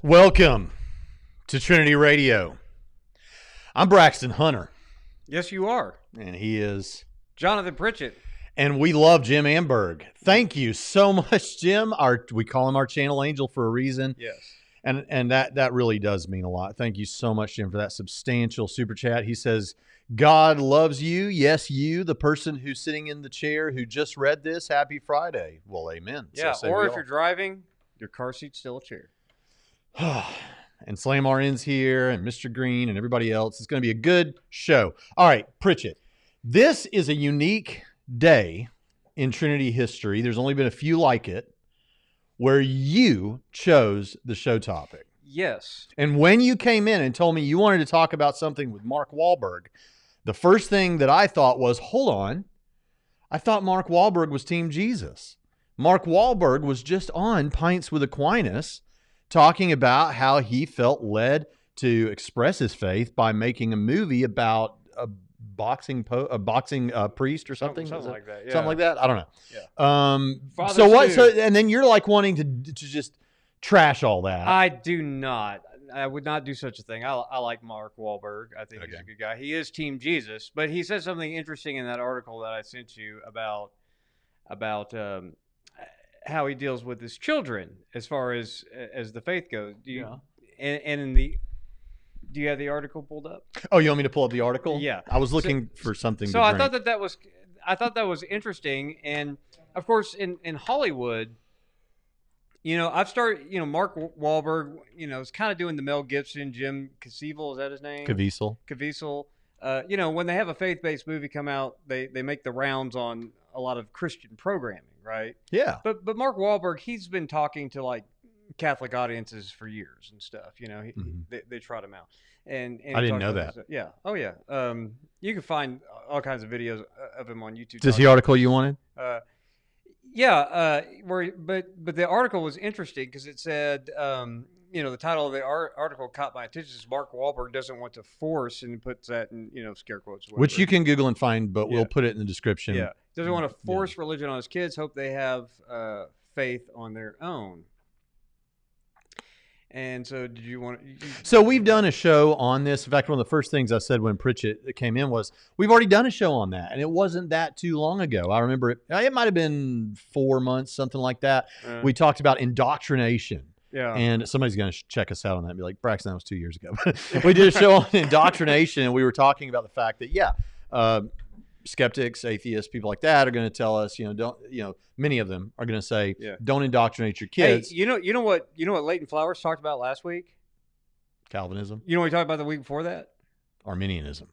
Welcome to Trinity Radio. I'm Braxton Hunter. Yes, you are. And he is Jonathan Pritchett. And we love Jim Amberg. Thank you so much, Jim. We call him our channel angel for a reason. Yes. And that really does mean a lot. Thank you so much, Jim, for that substantial super chat. He says, God loves you. Yes, you, the person who's sitting in the chair who just read this. Happy Friday. Well, amen. Yeah, so or if you're driving, your car seat's still a chair. And Slam RN's here and Mr. Green and everybody else. It's going to be a good show. All right, Pritchett. This is a unique day in Trinity history. There's only been a few like it where you chose the show topic. Yes. And when you came in and told me you wanted to talk about something with Mark Wahlberg, the first thing that I thought was, hold on, I thought Mark Wahlberg was Team Jesus. Mark Wahlberg was just on Pints with Aquinas talking about how he felt led to express his faith by making a movie about a boxing priest or something. Something like that. Yeah. Something like that. I don't know. Yeah. So what? So and then you're like wanting to just trash all that. I do not. I would not do such a thing. I like Mark Wahlberg. I think he's a good guy. He is Team Jesus, but he said something interesting in that article that I sent you about how he deals with his children as far as the faith goes. Do you do you have the article pulled up? Oh, you want me to pull up the article? Yeah. I was looking for something. So I thought that was interesting, and of course in Hollywood, I've started. Mark Wahlberg, is kind of doing the Mel Gibson, Jim Caviezel, is that his name? Caviezel. When they have a faith-based movie come out, they make the rounds on a lot of Christian programming, right? Yeah. But Mark Wahlberg, he's been talking to like Catholic audiences for years and stuff. They trot him out. And I didn't know that. Yeah. Oh yeah. You can find all kinds of videos of him on YouTube. Is this the article you wanted? Yeah. But the article was interesting because it said, the title of the article caught my attention is Mark Wahlberg doesn't want to force, and puts that in, scare quotes. Which you can Google and find, but we'll put it in the description. Yeah. Doesn't want to force religion on his kids. Hope they have faith on their own. And so did you want to... So we've done a show on this. In fact, one of the first things I said when Pritchett came in was, we've already done a show on that. And it wasn't that too long ago. I remember it might have been 4 months, something like that. We talked about indoctrination. Yeah. And somebody's going to check us out on that and be like, Braxton, that was 2 years ago. We did a show on indoctrination, and we were talking about the fact that, skeptics, atheists, people like that are going to tell us, many of them are going to say, don't indoctrinate your kids. Hey, you know what Leighton Flowers talked about last week? Calvinism. You know what he talked about the week before that? Arminianism.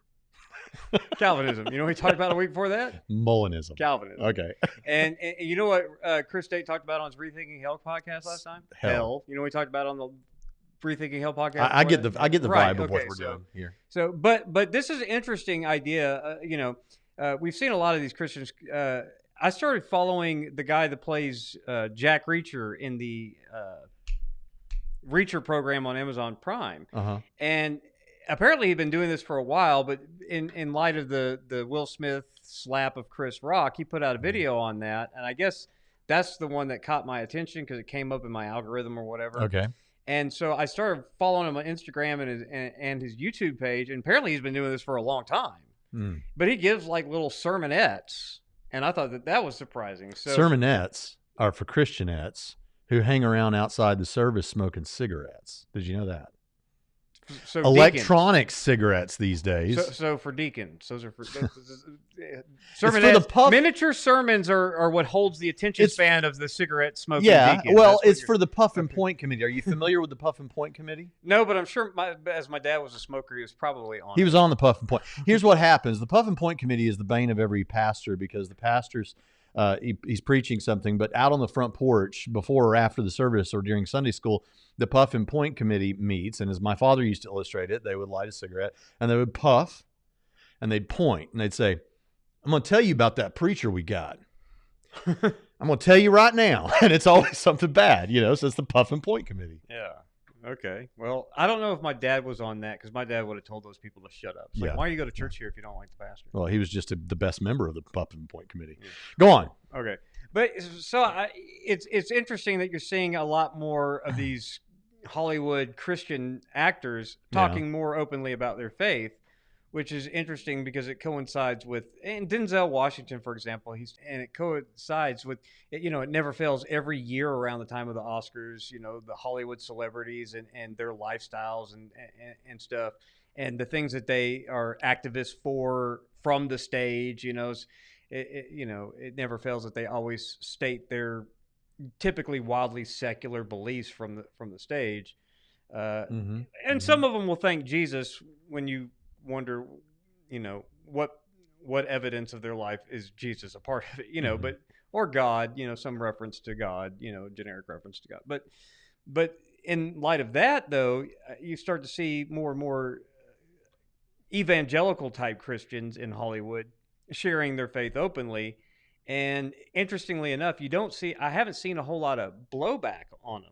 Calvinism. You know what he talked about a week before that? Molinism. Calvinism. Okay. And you know what Chris Tate talked about on his Rethinking Hell podcast last time? Hell. You know what he talked about on the Rethinking Hell podcast? I get the vibe of what we're doing here. So, but this is an interesting idea. We've seen a lot of these Christians. I started following the guy that plays Jack Reacher in the Reacher program on Amazon Prime, and apparently he'd been doing this for a while. But in light of the Will Smith slap of Chris Rock, he put out a video on that, and I guess that's the one that caught my attention because it came up in my algorithm or whatever. Okay. And so I started following him on Instagram and his YouTube page, and apparently he's been doing this for a long time. But he gives like little sermonettes, and I thought that was surprising. So sermonettes are for Christianettes who hang around outside the service smoking cigarettes. Did you know that? So electronic cigarettes these days. So for deacons, those are for sermonettes. Miniature sermons are what holds the attention span of the cigarette smoking. Yeah, deacon. Well, it's for the Puff and Point Committee. Are you familiar with the Puff and Point Committee? No, but I'm sure as my dad was a smoker, he was probably on. He was on the Puff and Point. Here's what happens: the Puff and Point Committee is the bane of every pastor because the pastors. He's preaching something, but out on the front porch before or after the service or during Sunday school, the Puff and Point Committee meets. And as my father used to illustrate it, they would light a cigarette and they would puff and they'd point and they'd say, I'm going to tell you about that preacher we got. I'm going to tell you right now. And it's always something bad, so it's the Puff and Point Committee. Yeah. Okay. Well, I don't know if my dad was on that because my dad would have told those people to shut up. It's like, why do you go to church here if you don't like the pastor? Well, he was just the best member of the Puff and Point Committee. Yeah. Go on. Okay. But so it's interesting that you're seeing a lot more of these Hollywood Christian actors talking more openly about their faith, which is interesting because it coincides with, and Denzel Washington, for example, it coincides with, it never fails every year around the time of the Oscars, the Hollywood celebrities and their lifestyles and stuff, and the things that they are activists for from the stage, it never fails that they always state their typically wildly secular beliefs from the stage. And some of them will thank Jesus when you wonder, what evidence of their life is Jesus a part of it, but or God, some reference to God, generic reference to God. But in light of that, though, you start to see more and more evangelical type Christians in Hollywood sharing their faith openly. And interestingly enough, I haven't seen a whole lot of blowback on them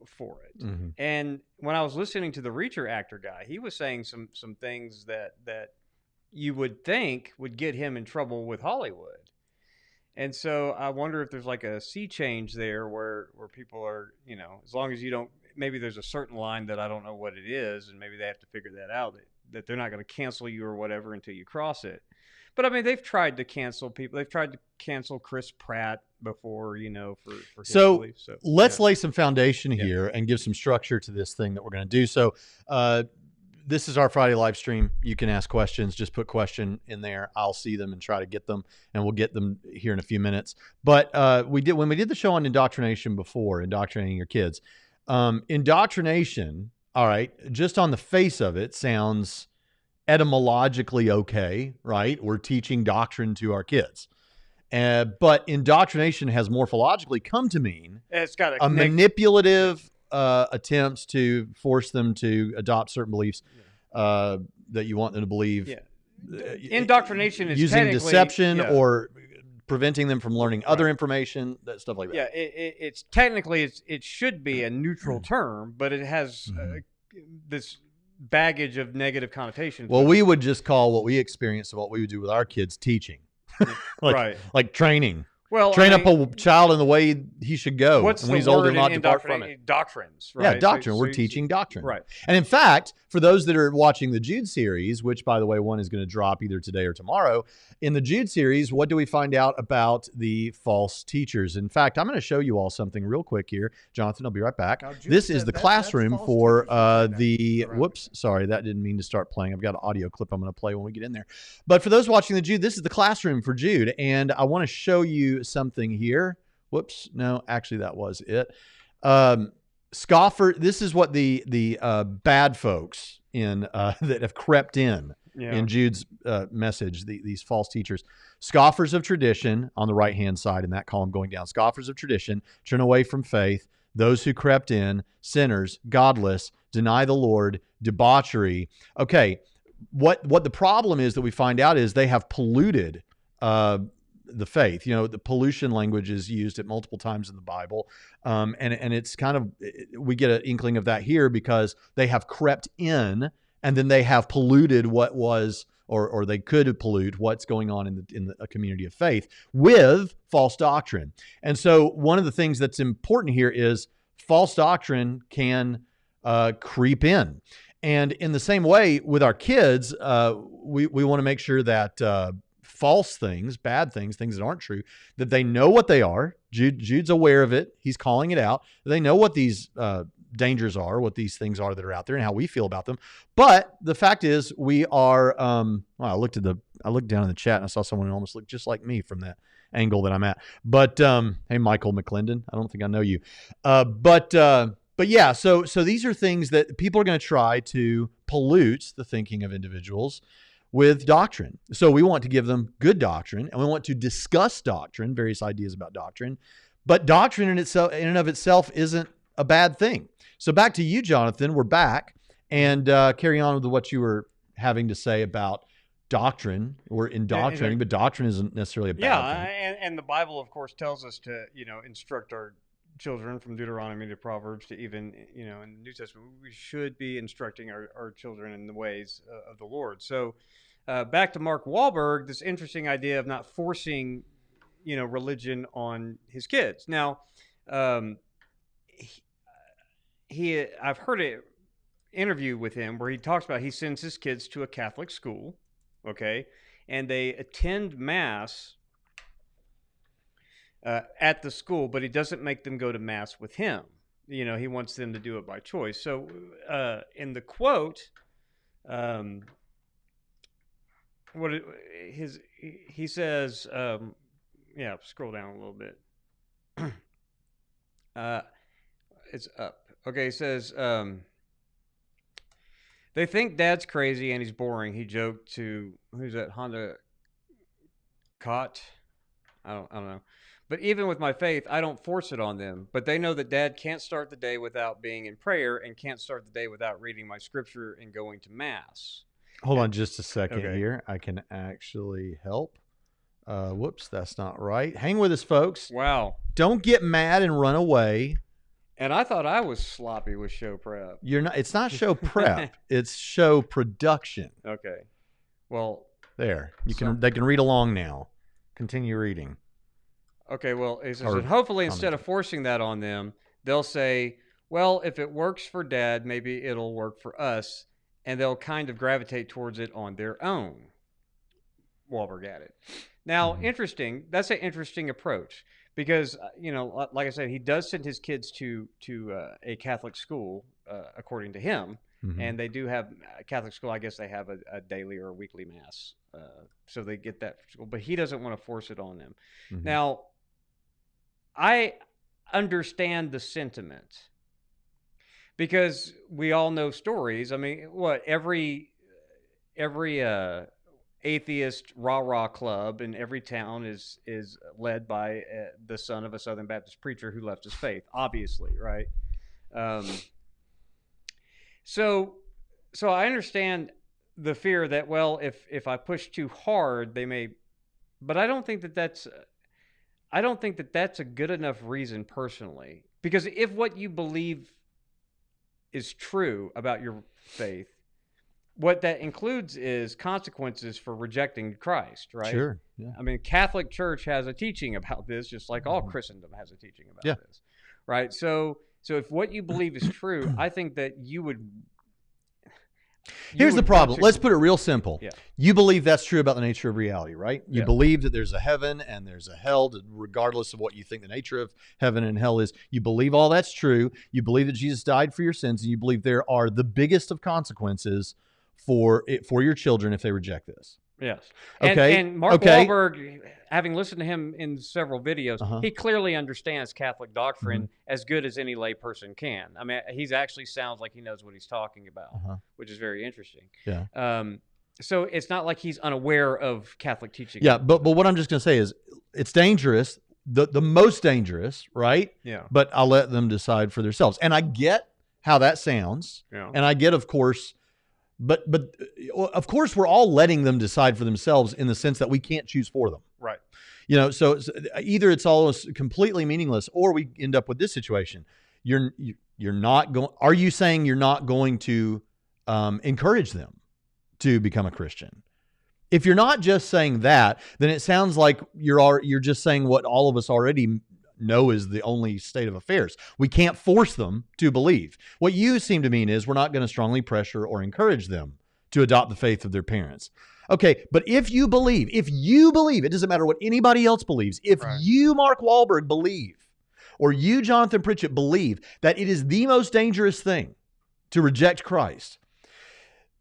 for it. And when I was listening to the Reacher actor guy, he was saying some things that you would think would get him in trouble with Hollywood. And so I wonder if there's like a sea change there where people are, as long as you don't, maybe there's a certain line that I don't know what it is, and maybe they have to figure that out, that they're not going to cancel you or whatever until you cross it. But I mean, they've tried to cancel people. They've tried to cancel Chris Pratt before, for his beliefs. So let's lay some foundation here and give some structure to this thing that we're going to do. So this is our Friday live stream. You can ask questions. Just put question in there. I'll see them and try to get them, and we'll get them here in a few minutes. But when we did the show on indoctrination before, indoctrinating your kids, indoctrination, all right, just on the face of it sounds etymologically okay, right? We're teaching doctrine to our kids. But indoctrination has morphologically come to mean it's got a manipulative attempts to force them to adopt certain beliefs that you want them to believe. Yeah. Indoctrination is using deception or preventing them from learning other information, that stuff like that. Yeah, it's technically it should be a neutral term, but it has this baggage of negative connotations. Well, we would just call what we experience and what we would do with our kids teaching. Like training. Well, Train up a child in the way he should go. What's and when the he's old, word he'll not in depart from it. doctrines, right? Yeah, doctrine. We're teaching doctrine. Right. And in fact, for those that are watching the Jude series, which, by the way, one is going to drop either today or tomorrow, in the Jude series, what do we find out about the false teachers? In fact, I'm going to show you all something real quick here. Jonathan, I'll be right back. This is the classroom for the... Whoops, sorry, that didn't mean to start playing. I've got an audio clip I'm going to play when we get in there. But for those watching the Jude, this is the classroom for Jude. And I want to show you something here. Whoops. No, actually, that was it. Scoffer. This is what the bad folks in that have crept in Jude's message. These false teachers, scoffers of tradition on the right hand side in that column going down. Scoffers of tradition, turn away from faith. Those who crept in, sinners, godless, deny the Lord, debauchery. Okay, what the problem is that we find out is they have polluted the faith. You know, the pollution language is used at multiple times in the Bible. And it's kind of, we get an inkling of that here because they have crept in and then they have polluted what was, or they could pollute what's going on in a community of faith with false doctrine. And so one of the things that's important here is false doctrine can creep in. And in the same way with our kids, we want to make sure that false things, bad things, things that aren't true, that they know what they are. Jude's aware of it. He's calling it out. They know what these dangers are, what these things are that are out there and how we feel about them. But the fact is we are, well, I looked down in the chat and I saw someone who almost looked just like me from that angle that I'm at. But, hey, Michael McClendon, I don't think I know you. But yeah, so these are things that people are going to try to pollute the thinking of individuals with doctrine. So we want to give them good doctrine and we want to discuss doctrine, various ideas about doctrine, but doctrine in and of itself isn't a bad thing. So back to you, Jonathan, we're back and carry on with what you were having to say about doctrine or indoctrinating, but doctrine isn't necessarily a bad thing. And the Bible, of course, tells us to, instruct our children from Deuteronomy to Proverbs to even, in the New Testament, we should be instructing our children in the ways of the Lord. So back to Mark Wahlberg, this interesting idea of not forcing, religion on his kids. Now, I've heard an interview with him where he talks about he sends his kids to a Catholic school, okay, and they attend Mass at the school, but he doesn't make them go to Mass with him. He wants them to do it by choice. So in the quote, he says, scroll down a little bit. It's up. Okay, he says, they think Dad's crazy and he's boring. He joked to, who's that, Honda Cott? I don't know. But even with my faith, I don't force it on them. But they know that Dad can't start the day without being in prayer and can't start the day without reading my scripture and going to Mass. Hold on just a second here. I can actually help. Whoops, that's not right. Hang with us, folks. Wow. Don't get mad and run away. And I thought I was sloppy with show prep. You're not. It's not show prep. It's show production. Okay. Well, there. They can read along now. Continue reading. Okay, well, it says, and hopefully instead of forcing that on them, they'll say, well, if it works for Dad, maybe it'll work for us. And they'll kind of gravitate towards it on their own. Wahlberg added. Now, interesting. That's an interesting approach because, like I said, he does send his kids to a Catholic school, according to him. Mm-hmm. And they do have a Catholic school. I guess they have a daily or a weekly Mass. So they get that from school. But he doesn't want to force it on them. Mm-hmm. Now, I understand the sentiment. Because we all know stories. I mean, every atheist rah-rah club in every town is led by the son of a Southern Baptist preacher who left his faith, obviously, right? So I understand the fear that, well, if I push too hard, they may, but I don't think that that's a good enough reason personally. Because if what you believe is true about your faith, what that includes is consequences for rejecting Christ, right? Sure. Yeah. I mean, Catholic Church has a teaching about this, just like all Christendom has a teaching about Yeah. this, right? So if what you believe is true, I think that you would. Here's the problem. Let's put it real simple. Yeah. You believe that's true about the nature of reality, right? You Yeah. believe that there's a heaven and there's a hell, regardless of what you think the nature of heaven and hell is. You believe all that's true. You believe that Jesus died for your sins, and you believe there are the biggest of consequences for your children if they reject this. Yes. Okay. And Mark Wahlberg, having listened to him in several videos, he clearly understands Catholic doctrine as good as any layperson can. I mean, he's actually sounds like he knows what he's talking about, which is very interesting. Yeah. So it's not like he's unaware of Catholic teaching. Yeah, but what I'm just going to say is it's dangerous, the most dangerous, right? Yeah. But I'll let them decide for themselves. And I get how that sounds. Yeah. And I get, of course, but of course we're all letting them decide for themselves in the sense that we can't choose for them. Right. You know, so either it's all completely meaningless or we end up with this situation. You're not going. Are you saying you're not going to encourage them to become a Christian? If you're not just saying that, then it sounds like you're just saying what all of us already know is the only state of affairs. We can't force them to believe. What you seem to mean is we're not going to strongly pressure or encourage them to adopt the faith of their parents. Okay, but if you believe, it doesn't matter what anybody else believes. If you, Mark Wahlberg, believe, or you, Jonathan Pritchett, believe that it is the most dangerous thing to reject Christ,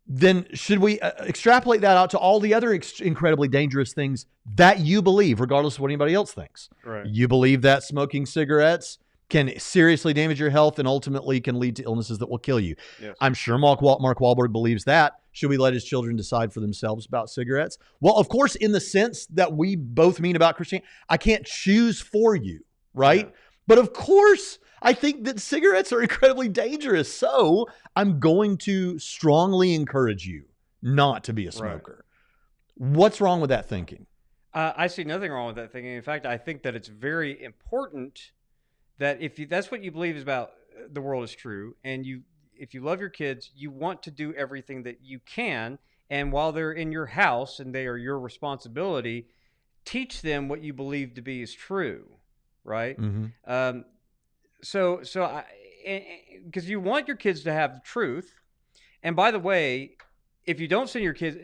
then should we extrapolate that out to all the other incredibly dangerous things that you believe, regardless of what anybody else thinks? Right. You believe that smoking cigarettes can seriously damage your health and ultimately can lead to illnesses that will kill you. Yes. I'm sure Mark Wahlberg believes that. Should we let his children decide for themselves about cigarettes? Well, of course, in the sense that we both mean about Christianity, I can't choose for you, right? Yeah. But of course, I think that cigarettes are incredibly dangerous. So I'm going to strongly encourage you not to be a smoker. Right. What's wrong with that thinking? I see nothing wrong with that thinking. In fact, I think that it's very important that that's what you believe is about the world is true, and if you love your kids, you want to do everything that you can, and while they're in your house and they are your responsibility, teach them what you believe to be is true, right? Mm-hmm. So because you want your kids to have the truth, and by the way, if you don't send your kids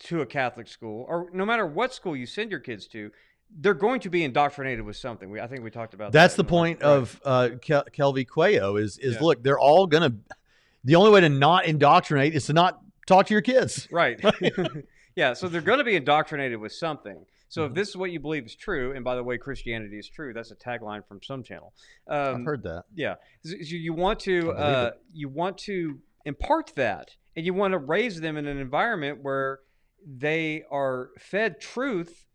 to a Catholic school, or no matter what school you send your kids to, they're going to be indoctrinated with something. I think we talked about that. That's the point of Kelvy Cuello is look, they're all going to, the only way to not indoctrinate is to not talk to your kids. Right. Yeah. So they're going to be indoctrinated with something. So if this is what you believe is true, and by the way, Christianity is true, that's a tagline from some channel. I've heard that. Yeah. So you want to impart that, and you want to raise them in an environment where they are fed truth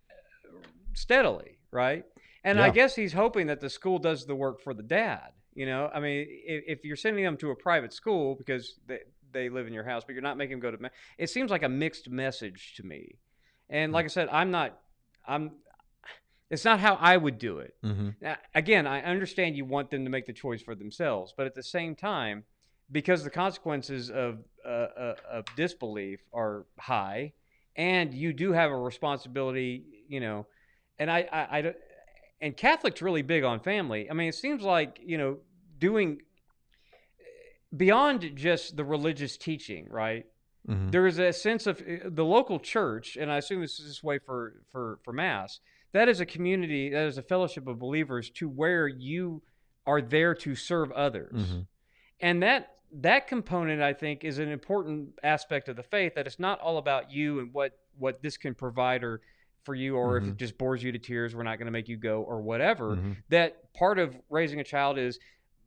steadily, right? And I guess he's hoping that the school does the work for the dad. You know, I mean, if you're sending them to a private school because they live in your house, but you're not making them go to, it seems like a mixed message to me. And like I said, it's not how I would do it. Mm-hmm. Now, again, I understand you want them to make the choice for themselves, but at the same time, because the consequences of disbelief are high, and you do have a responsibility, you know. And and Catholic's really big on family. I mean, it seems like, you know, doing beyond just the religious teaching, right? Mm-hmm. There is a sense of the local church, and I assume this is this way for Mass. That is a community, that is a fellowship of believers to where you are there to serve others. Mm-hmm. And that component, I think, is an important aspect of the faith, that it's not all about you and what this can provide or for you, or if it just bores you to tears, we're not going to make you go, or whatever. That part of raising a child is,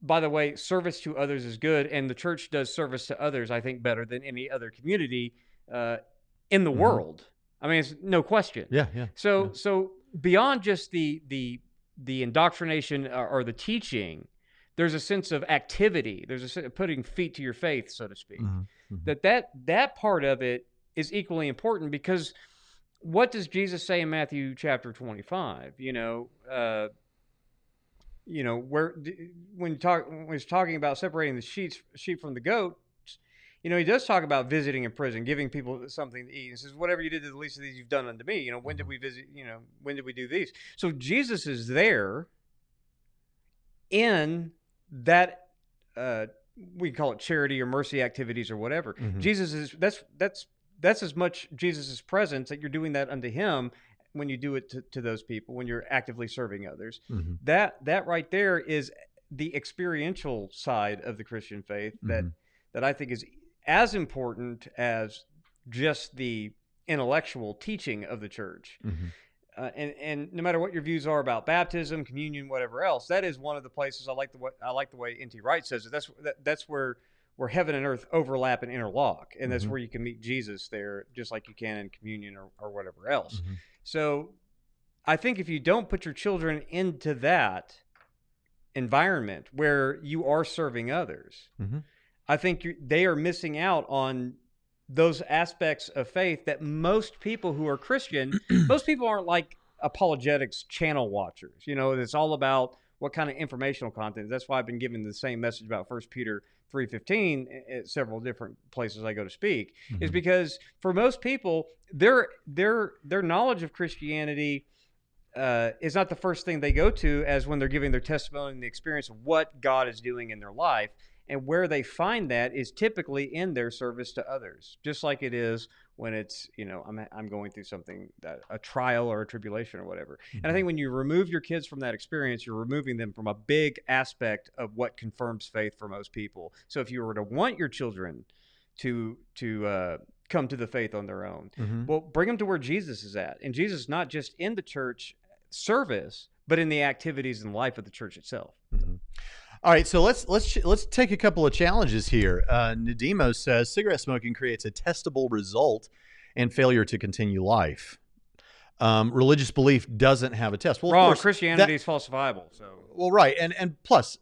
by the way, service to others is good, and the church does service to others, I think, better than any other community in the world. I mean, it's no question. Yeah. So beyond just the indoctrination or the teaching, there's a sense of activity. There's a sense of putting feet to your faith, so to speak. That part of it is equally important, because what does Jesus say in Matthew chapter 25? Where when he's talking about separating the sheep from the goats, he does talk about visiting in prison, giving people something to eat. He says, whatever you did to the least of these, you've done unto me. When did we visit? When did we do these? So Jesus is there in that, we call it charity or mercy activities or whatever. Jesus is, that's as much Jesus' presence that you're doing that unto him when you do it to those people, when you're actively serving others. That right there is the experiential side of the Christian faith that I think is as important as just the intellectual teaching of the church. And no matter what your views are about baptism, communion, whatever else, that is one of the places I like the way N.T. Wright says it. That's where heaven and earth overlap and interlock, and that's where you can meet Jesus there, just like you can in communion or whatever else. So I think if you don't put your children into that environment where you are serving others, I think they are missing out on those aspects of faith that most people who are Christian, most people aren't like apologetics channel watchers. It's all about what kind of informational content. That's why I've been giving the same message about 1 Peter 3:15 at several different places I go to speak, is because for most people, their knowledge of Christianity is not the first thing they go to as when they're giving their testimony and the experience of what God is doing in their life. And where they find that is typically in their service to others, just like it is when it's, I'm going through something, a trial or a tribulation or whatever. And I think when you remove your kids from that experience, you're removing them from a big aspect of what confirms faith for most people. So if you were to want your children to come to the faith on their own, well, bring them to where Jesus is at. And Jesus is not just in the church service, but in the activities and life of the church itself. All right, so let's take a couple of challenges here. Nadimo says cigarette smoking creates a testable result and failure to continue life. Religious belief doesn't have a test. Well, wrong. Of course, Christianity is falsifiable. So, well, right, and plus,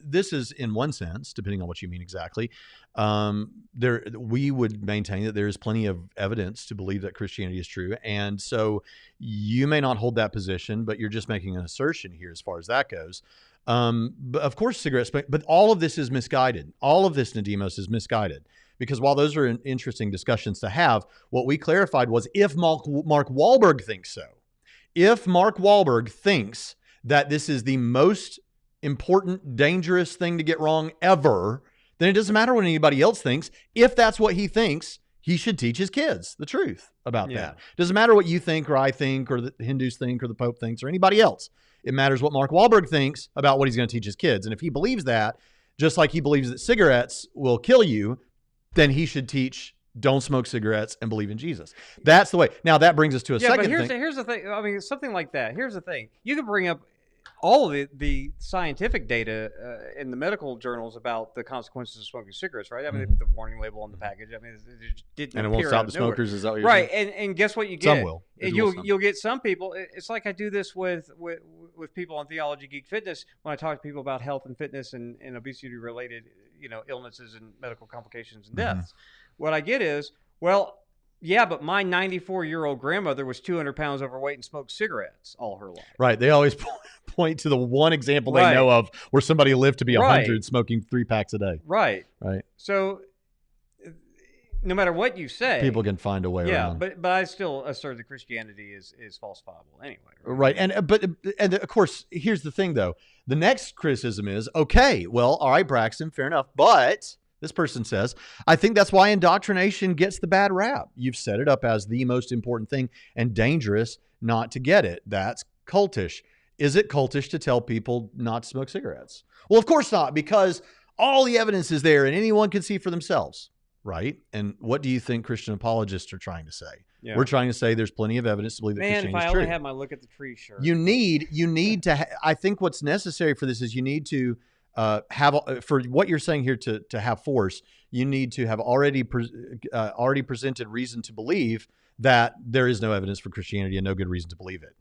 this is in one sense, depending on what you mean exactly. We would maintain that there is plenty of evidence to believe that Christianity is true, and so you may not hold that position, but you're just making an assertion here as far as that goes. But of course, cigarette smoking, but all of this is misguided. All of this, Nadimos, is misguided. Because while those are interesting discussions to have, what we clarified was if Mark Wahlberg thinks so, if Mark Wahlberg thinks that this is the most important, dangerous thing to get wrong ever, then it doesn't matter what anybody else thinks. If that's what he thinks, he should teach his kids the truth about that. Doesn't matter what you think or I think or the Hindus think or the Pope thinks or anybody else. It matters what Mark Wahlberg thinks about what he's going to teach his kids. And if he believes that, just like he believes that cigarettes will kill you, then he should teach don't smoke cigarettes and believe in Jesus. That's the way. Now, that brings us to a second thing. Here's the thing. I mean, something like that. Here's the thing. You can bring up all of the scientific data in the medical journals about the consequences of smoking cigarettes, right? I mean, they put the warning label on the package. I mean, it didn't and it won't stop the smokers. Is that what you're right? saying? And guess what you get? Some will. You'll get some people. It's like I do this with people on Theology Geek Fitness when I talk to people about health and fitness and obesity related illnesses and medical complications and deaths. What I get is, well, yeah, but my 94-year-old grandmother was 200 pounds overweight and smoked cigarettes all her life. Right. They always point to the one example they know of where somebody lived to be 100 smoking 3 packs a day. Right. Right. So no matter what you say, people can find a way around. Yeah, but I still assert that Christianity is falsifiable anyway. Right. And of course, here's the thing though. The next criticism is, okay, well, all right, Braxton, fair enough, but this person says, I think that's why indoctrination gets the bad rap. You've set it up as the most important thing and dangerous not to get it. That's cultish. Is it cultish to tell people not to smoke cigarettes? Well, of course not, because all the evidence is there and anyone can see for themselves, right? And what do you think Christian apologists are trying to say? Yeah. We're trying to say there's plenty of evidence to believe that Christianity is true. Man, if I only had my look at the tree shirt. You need to, I think what's necessary for this is you need to have, for what you're saying here to have force, you need to have already presented reason to believe that there is no evidence for Christianity and no good reason to believe it.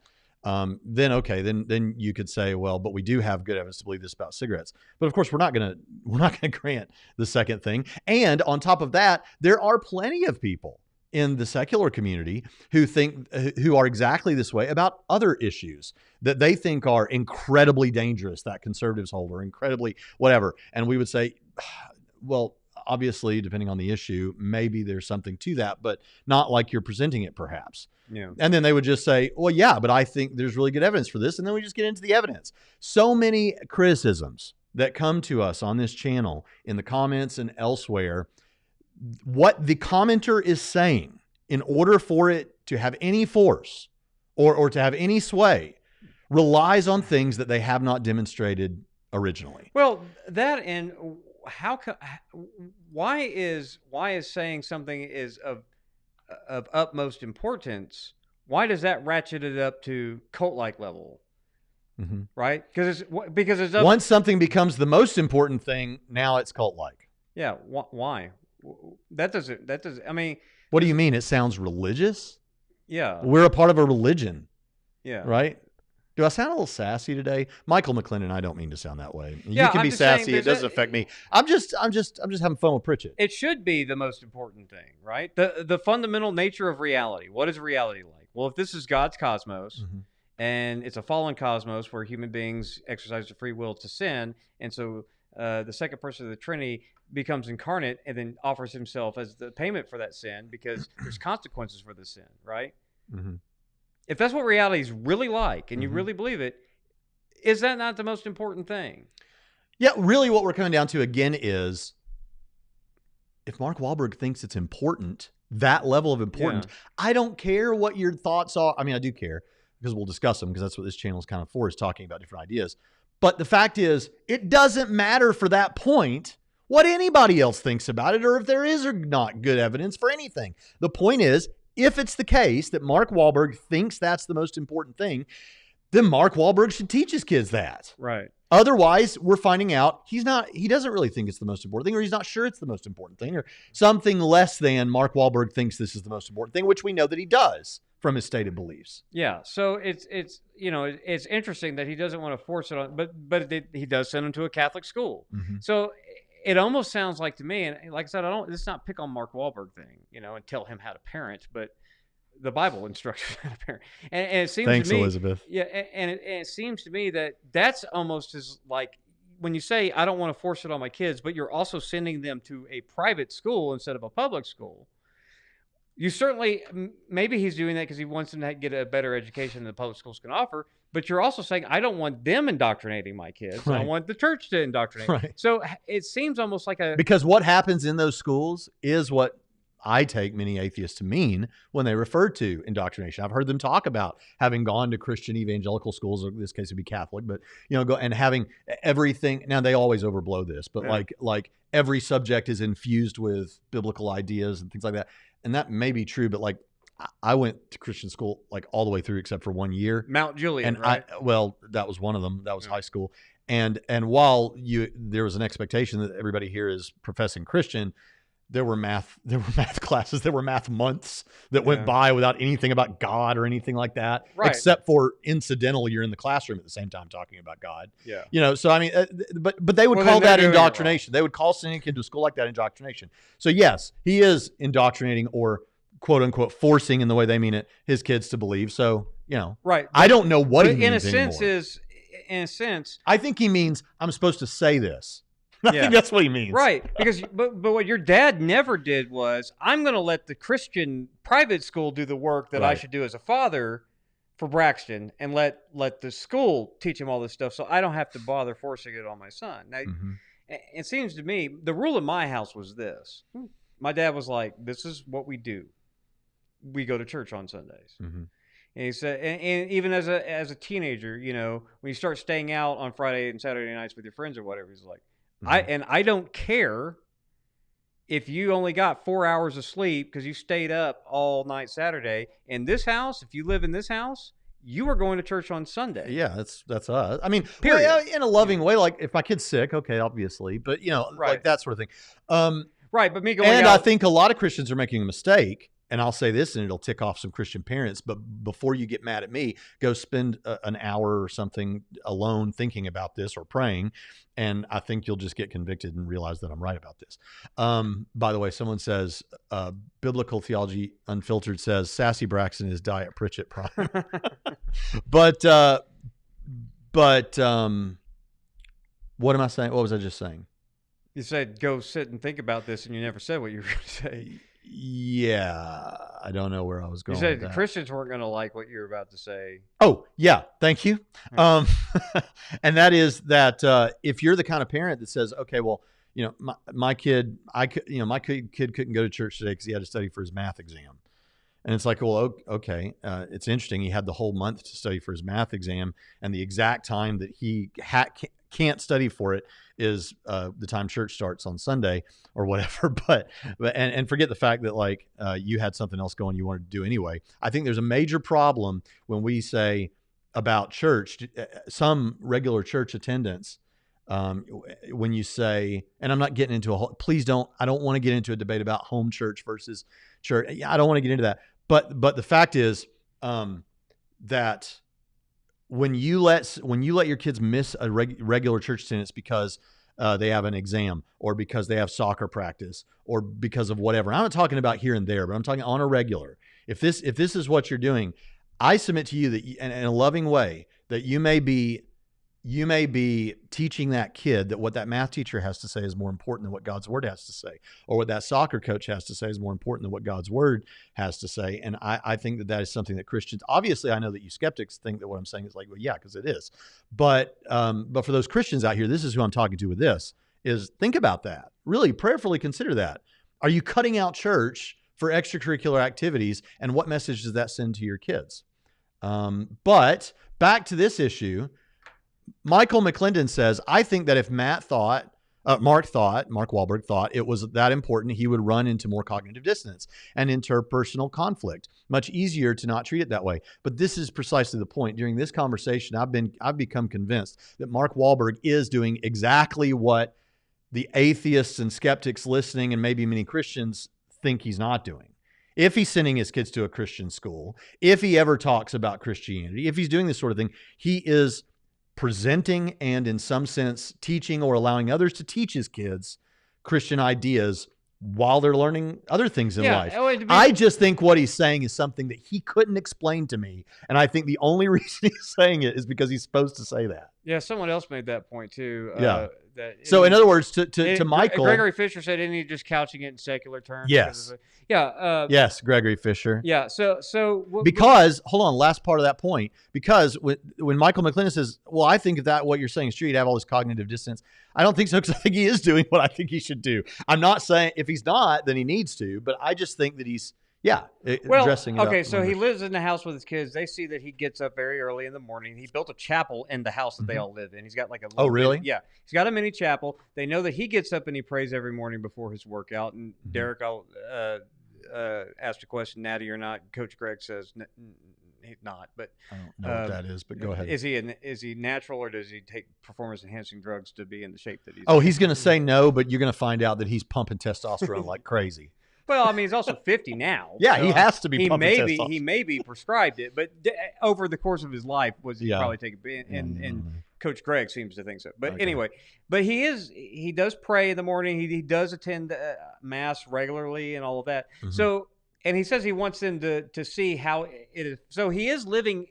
Then you could say, well, but we do have good evidence to believe this about cigarettes. But of course, we're not going to grant the second thing. And on top of that, there are plenty of people in the secular community who are exactly this way about other issues that they think are incredibly dangerous, that conservatives hold, or incredibly whatever. And we would say, well, obviously, depending on the issue, maybe there's something to that, but not like you're presenting it, perhaps. Yeah. And then they would just say, well, yeah, but I think there's really good evidence for this. And then we just get into the evidence. So many criticisms that come to us on this channel in the comments and elsewhere, what the commenter is saying, in order for it to have any force or to have any sway, relies on things that they have not demonstrated originally. Well, that, and why is saying something is of utmost importance? Why does that ratchet it up to cult-like level? Mm-hmm. Right? Because it's once something becomes the most important thing, now it's cult-like. Yeah. Why? That doesn't. I mean, what do you mean? It sounds religious. Yeah. We're a part of a religion. Yeah. Right. Do I sound a little sassy today? Michael McClendon, I don't mean to sound that way. Yeah, you can I'm be just sassy. saying, It doesn't affect me. I'm just having fun with Pritchett. It should be the most important thing, right? The fundamental nature of reality. What is reality like? Well, if this is God's cosmos, Mm-hmm. and it's a fallen cosmos where human beings exercise their free will to sin, and so the second person of the Trinity becomes incarnate and then offers himself as the payment for that sin because there's consequences for the sin, right? Mm-hmm. If that's what reality is really like, and you Mm-hmm. really believe it, is that not the most important thing? Yeah, really what we're coming down to again is, if Mark Wahlberg thinks it's important, that level of importance, I don't care what your thoughts are. I mean, I do care because we'll discuss them, because that's what this channel is kind of for, is talking about different ideas. But the fact is, it doesn't matter for that point what anybody else thinks about it, or if there is or not good evidence for anything. The point is, if it's the case that Mark Wahlberg thinks that's the most important thing, then Mark Wahlberg should teach his kids that. Right. Otherwise, we're finding out he doesn't really think it's the most important thing, or he's not sure it's the most important thing, or something less than Mark Wahlberg thinks this is the most important thing, which we know that he does from his stated beliefs. Yeah. So it's it's interesting that he doesn't want to force it on, but he does send him to a Catholic school. Mm-hmm. So it almost sounds like to me, and like I said, let's not pick on Mark Wahlberg thing, and tell him how to parent, but the Bible instructs how to parent. And it seems Thanks, to me, Elizabeth. Yeah, and it seems to me that that's almost as like when you say, I don't want to force it on my kids, but you're also sending them to a private school instead of a public school. You certainly, maybe he's doing that because he wants them to get a better education than the public schools can offer. But you're also saying, I don't want them indoctrinating my kids. Right. I want the church to indoctrinate. Right. So it seems almost like because what happens in those schools is what I take many atheists to mean when they refer to indoctrination. I've heard them talk about having gone to Christian evangelical schools, or in this case it would be Catholic, but go and having everything. Now they always overblow this, but like every subject is infused with biblical ideas and things like that. And that may be true, but like I went to Christian school like all the way through except for 1 year. Mount Juliet, and right? That was one of them. That was high school. And while there was an expectation that everybody here is professing Christian, there were math classes, there were math months that went by without anything about God or anything like that, right. Except for incidental, you're in the classroom at the same time talking about God. Yeah. So I mean, but they would call that indoctrination. They would call sending a kid to a school like that indoctrination. So yes, he is indoctrinating, or quote unquote forcing, in the way they mean it, his kids to believe. So, right. I don't know what he means in a sense, I think he means I'm supposed to say this. I think that's what he means. Right. Because, but what your dad never did was, I'm going to let the Christian private school do the work that I should do as a father for Braxton, and let the school teach him all this stuff, so I don't have to bother forcing it on my son. Now, it seems to me, the rule in my house was this. My dad was like, this is what we do. We go to church on Sundays. Mm-hmm. And he said, and even as a teenager, when you start staying out on Friday and Saturday nights with your friends or whatever, he's like, I don't care if you only got 4 hours of sleep because you stayed up all night Saturday. In this house, if you live in this house, you are going to church on Sunday. Yeah, that's us. I mean, period. In a loving way. Like if my kid's sick, okay, obviously, but like that sort of thing. Right, but me going and out, I think a lot of Christians are making a mistake. And I'll say this, and it'll tick off some Christian parents, but before you get mad at me, go spend an hour or something alone thinking about this or praying, and I think you'll just get convicted and realize that I'm right about this. By the way, someone says, Biblical Theology Unfiltered says, Sassy Braxton is Diet Pritchett Prime. But what am I saying? What was I just saying? You said go sit and think about this, and you never said what you were going to say. Yeah, I don't know where I was You going said with the that. Christians weren't going to like what you were about to say. Oh, yeah, thank you. Hmm. And that is that if you're the kind of parent that says, okay, well, my kid, my kid couldn't go to church today because he had to study for his math exam. And it's like, well, okay, it's interesting. He had the whole month to study for his math exam, and the exact time that he can't study for it is the time church starts on Sunday or whatever. But and forget the fact that like you had something else going you wanted to do anyway. I think there's a major problem when we say about church, some regular church attendance. When you say, and I'm not getting into I don't want to get into a debate about home church versus church. I don't want to get into that. But the fact is that when you let your kids miss a regular church attendance because they have an exam or because they have soccer practice or because of whatever, I'm not talking about here and there, but I'm talking on a regular. If this is what you're doing, I submit to you that in a loving way that you may be teaching that kid that what that math teacher has to say is more important than what God's word has to say, or what that soccer coach has to say is more important than what God's word has to say. And I think that is something that Christians, obviously I know that you skeptics think that what I'm saying is like, well, yeah, because it is. But for those Christians out here, this is who I'm talking to with this, is think about that. Really prayerfully consider that. Are you cutting out church for extracurricular activities? And what message does that send to your kids? But back to this issue, Michael McClendon says, I think that if Mark Wahlberg thought it was that important, he would run into more cognitive dissonance and interpersonal conflict. Much easier to not treat it that way. But this is precisely the point. During this conversation, I've become convinced that Mark Wahlberg is doing exactly what the atheists and skeptics listening and maybe many Christians think he's not doing. If he's sending his kids to a Christian school, if he ever talks about Christianity, if he's doing this sort of thing, he is presenting and in some sense teaching or allowing others to teach his kids Christian ideas while they're learning other things in life. I just think what he's saying is something that he couldn't explain to me. And I think the only reason he's saying it is because he's supposed to say that. Yeah, someone else made that point too. Yeah. So in other words, to Michael, Gregory Fisher said, "Isn't he just couching it in secular terms?" Yes. Yes, Gregory Fisher. Yeah. Because hold on, last part of that point. Because when Michael McClendon says, "Well, I think that what you're saying is true, you'd have all this cognitive dissonance," I don't think so, because I think he is doing what I think he should do. I'm not saying if he's not, then he needs to, but I just think that he's addressing it. Okay, so he lives in the house with his kids. They see that he gets up very early in the morning. He built a chapel in the house that they all live in. He's got like a oh, really? Yeah, he's got a mini chapel. They know that he gets up and he prays every morning before his workout. And Derek, I'll ask a question, natty or not. Coach Greg says he's not, but I don't know what that is. But go ahead. Is he natural, or does he take performance enhancing drugs to be in the shape that he's? Oh, he's going to say no, but you're going to find out that he's pumping testosterone like crazy. Well, I mean, he's also 50 now. Yeah, so he has to be. He may be prescribed it, but over the course of his life, he probably take it? And Coach Greg seems to think so. But anyway, but he does pray in the morning. He does attend mass regularly and all of that. Mm-hmm. So, and he says he wants them to see how it is. So he is living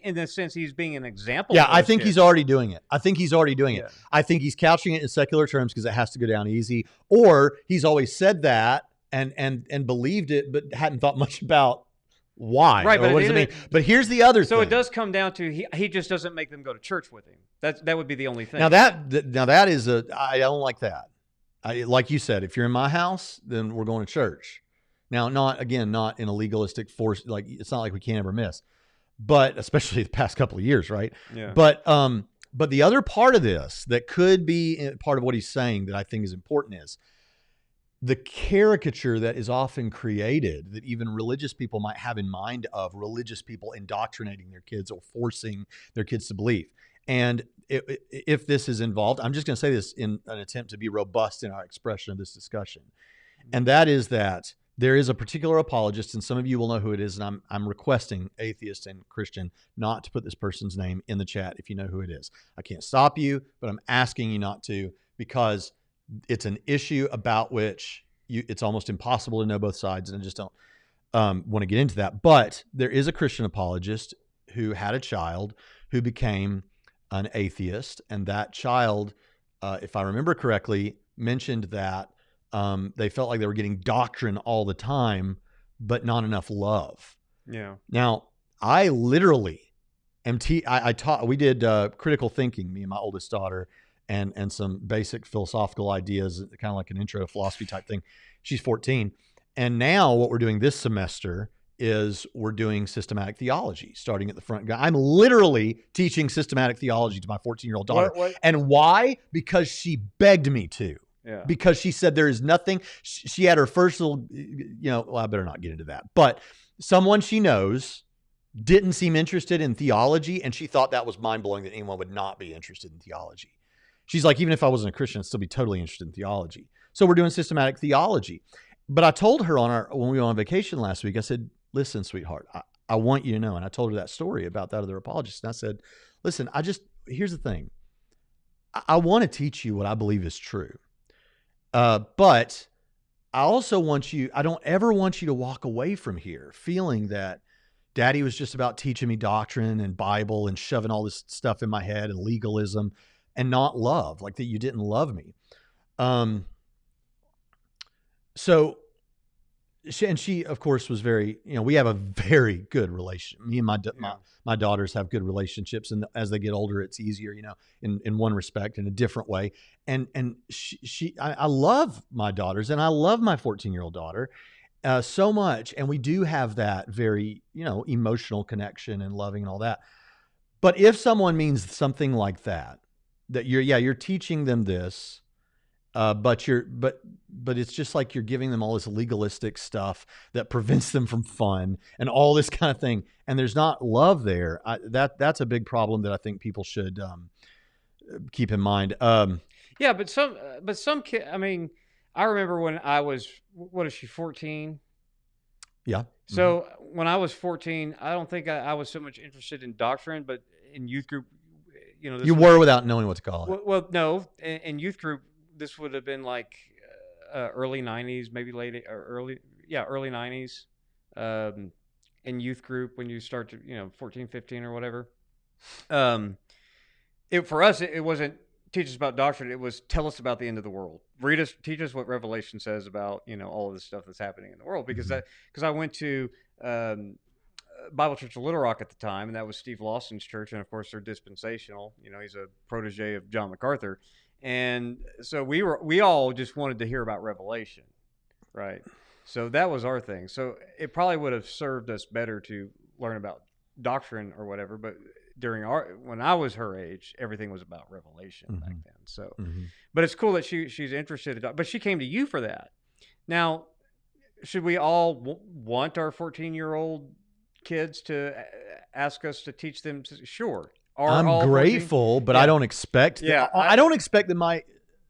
in the sense he's being an example. Yeah, I think he's already doing it. I think he's couching it in secular terms because it has to go down easy, or he's always said that. And believed it, but hadn't thought much about why. Right, but what does it mean? But here's the other thing. So it does come down to he just doesn't make them go to church with him. That would be the only thing. Now that is I don't like that. Like you said, if you're in my house, then we're going to church. Now, not in a legalistic force. Like it's not like we can't ever miss, but especially the past couple of years, right? Yeah. But the other part of this that could be part of what he's saying that I think is important is the caricature that is often created that even religious people might have in mind of religious people indoctrinating their kids or forcing their kids to believe. And if this is involved, I'm just going to say this in an attempt to be robust in our expression of this discussion. And that is that there is a particular apologist, and some of you will know who it is, and I'm requesting, atheist and Christian, not to put this person's name in the chat if you know who it is. I can't stop you, but I'm asking you not to, because it's an issue about which it's almost impossible to know both sides, and I just don't want to get into that. But there is a Christian apologist who had a child who became an atheist, and that child, if I remember correctly, mentioned that they felt like they were getting doctrine all the time, but not enough love. Yeah. Now, I literally I taught, we did critical thinking, me and my oldest daughter, and some basic philosophical ideas, kind of like an intro to philosophy type thing. She's 14. And now what we're doing this semester is we're doing systematic theology, starting at the front. I'm literally teaching systematic theology to my 14-year-old daughter. What? And why? Because she begged me to. Yeah. Because she said there is nothing. She had her first little, well, I better not get into that. But someone she knows didn't seem interested in theology, and she thought that was mind-blowing that anyone would not be interested in theology. She's like, even if I wasn't a Christian, I'd still be totally interested in theology. So we're doing systematic theology. But I told her when we were on vacation last week, I said, listen, sweetheart, I want you to know. And I told her that story about that other apologist. And I said, listen, here's the thing. I want to teach you what I believe is true. But I also I don't ever want you to walk away from here feeling that Daddy was just about teaching me doctrine and Bible and shoving all this stuff in my head and legalism and not love, like that you didn't love me. So she, of course, was very, we have a very good relationship. Me and my daughters have good relationships. And as they get older, it's easier, in one respect, in a different way. And I love my daughters, and I love my 14-year-old daughter so much. And we do have that very, emotional connection and loving and all that. But if someone means something like that you're teaching them this, but it's just like you're giving them all this legalistic stuff that prevents them from fun and all this kind of thing, and there's not love there. That's a big problem that I think people should keep in mind. Yeah, but some kid. I mean, I remember when I was, what is she, 14? Yeah. So when I was 14, I don't think I was so much interested in doctrine, but in youth group, you were without knowing what to call it. Well, no, in youth group, this would have been like early 90s, maybe early 90s. In youth group, when you start to, 14, 15 or whatever. For us, it wasn't teach us about doctrine. It was tell us about the end of the world. Teach us what Revelation says about, all of this stuff that's happening in the world. Because I went to Bible Church of Little Rock at the time, and that was Steve Lawson's church, and of course they're dispensational. He's a protege of John MacArthur, and so we all just wanted to hear about Revelation, right? So that was our thing. So it probably would have served us better to learn about doctrine or whatever, but when I was her age, everything was about Revelation back then. So, but it's cool that she's interested in, but she came to you for that. Now, should we all want our 14-year-old kids to ask us to teach them? Sure. I'm grateful, 14? But I don't expect that. Yeah, I don't expect that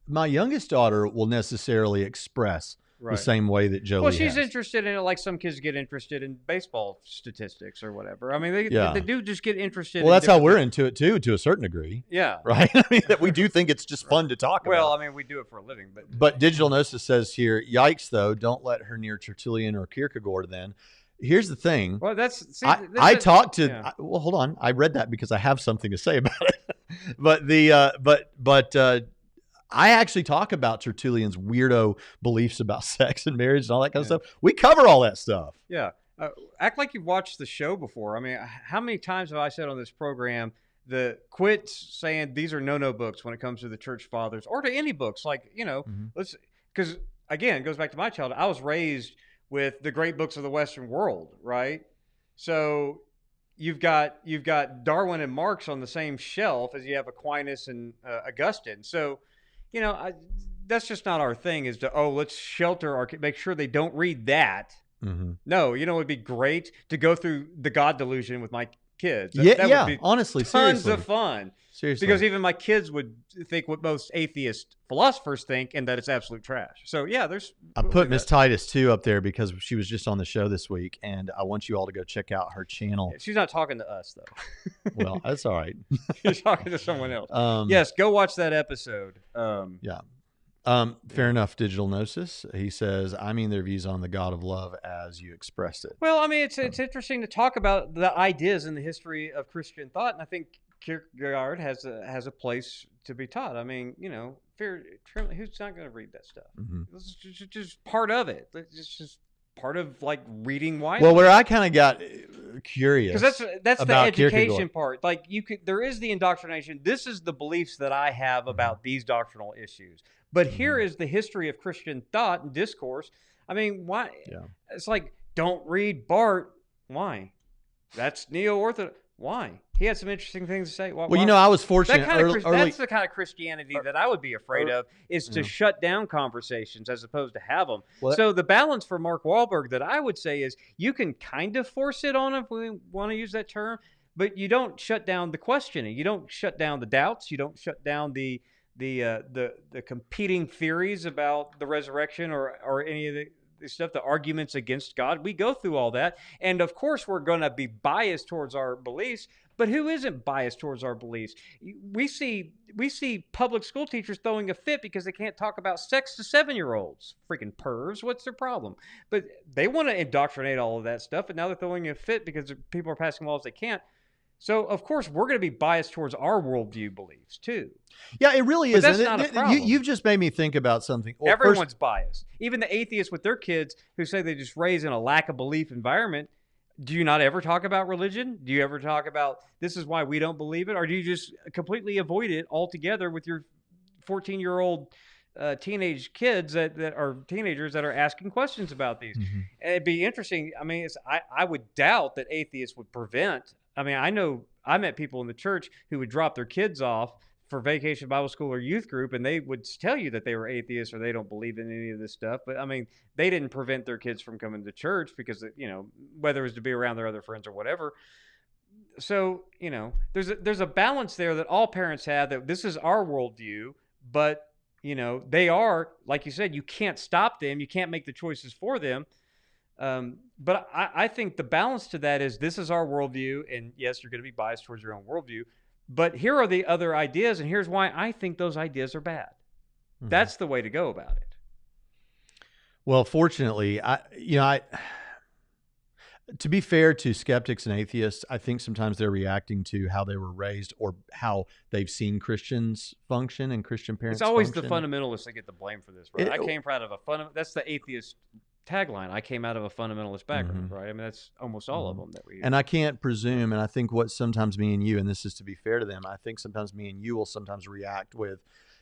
my youngest daughter will necessarily express the same way that Jolie she's has. interested in it, like some kids get interested in baseball statistics or whatever. I mean, they do just get interested. Well, that's how we're into it too, to a certain degree. Yeah. Right? I mean, we do think it's just fun to talk about. Well, I mean, we do it for a living. But Digital Gnosis says here, yikes, though, don't let her near Tertullian or Kierkegaard then. Here's the thing. Well, I talked to. Yeah. Well, hold on. I read that because I have something to say about it. But I actually talk about Tertullian's weirdo beliefs about sex and marriage and all that kind of stuff. We cover all that stuff. Yeah. Act like you've watched the show before. I mean, how many times have I said on this program quit saying these are no books when it comes to the church fathers or to any books? Like, because again, it goes back to my childhood. I was raised with the great books of the Western world, right? So you've got Darwin and Marx on the same shelf as you have Aquinas and Augustine. So, that's just not our thing. Is to let's shelter make sure they don't read that. No, it would be great to go through the God delusion with my kids. That would be honestly, tons seriously. of fun. Seriously, because even my kids would think what most atheist philosophers think, and that it's absolute trash. So yeah, I put Miss Titus too up there because she was just on the show this week, and I want you all to go check out her channel. She's not talking to us though. Well, that's all right. She's talking to someone else. Yes, go watch that episode. Yeah. Fair enough, Digital Gnosis. He says, I mean their views on the God of love as you expressed it. Well, I mean, it's interesting to talk about the ideas in the history of Christian thought, and I think Kierkegaard has a place to be taught. I mean, fear, trembling. Who's not going to read that stuff? Mm-hmm. This is just part of it. It's just part of like reading widely. Well, where I kind of got curious, because that's the education Kierkegaard. part. Like there is the indoctrination. This is the beliefs that I have about these doctrinal issues. But here is the history of Christian thought and discourse. I mean, why? Yeah. It's like, don't read Barth. Why? That's neo-orthodox. Why? He had some interesting things to say. Why? I was fortunate. That's the kind of Christianity that I would be afraid of, is to shut down conversations as opposed to have them. So the balance for Mark Wahlberg that I would say is you can kind of force it on him, if we want to use that term, but you don't shut down the questioning. You don't shut down the doubts. You don't shut down the competing theories about the resurrection or any of the stuff, the arguments against God. We go through all that. And of course, we're going to be biased towards our beliefs, but who isn't biased towards our beliefs? We see public school teachers throwing a fit because they can't talk about sex to 7-year-olds. Freaking pervs. What's their problem? But they want to indoctrinate all of that stuff, and now they're throwing a fit because people are passing laws they can't. So, of course, we're going to be biased towards our worldview beliefs, too. Yeah, it really is. That's not a problem. You've just made me think about something. Well, everyone's biased. Even the atheists with their kids who say they just raise in a lack of belief environment. Do you not ever talk about religion? Do you ever talk about this is why we don't believe it? Or do you just completely avoid it altogether with your 14-year-old teenage kids that are teenagers that are asking questions about these? Mm-hmm. And it'd be interesting. I mean, I would doubt that atheists would prevent. I mean, I met people in the church who would drop their kids off for vacation Bible school or youth group, and they would tell you that they were atheists or they don't believe in any of this stuff. But I mean, they didn't prevent their kids from coming to church because, whether it was to be around their other friends or whatever. So, there's a balance there that all parents have, that this is our worldview, but, they are, like you said, you can't stop them. You can't make the choices for them. But I think the balance to that is this is our worldview, and yes, you're going to be biased towards your own worldview, but here are the other ideas, and here's why I think those ideas are bad. Mm-hmm. That's the way to go about it. Well, fortunately, to be fair to skeptics and atheists, I think sometimes they're reacting to how they were raised or how they've seen Christians function and Christian parents. It's always function. The fundamentalists that get the blame for this, right? I came out of that's the atheist tagline. I came out of a fundamentalist background, right? I mean, that's almost all of them that we. And I can't presume, and I think what sometimes me and you, and this is to be fair to them, I think sometimes me and you will sometimes react with,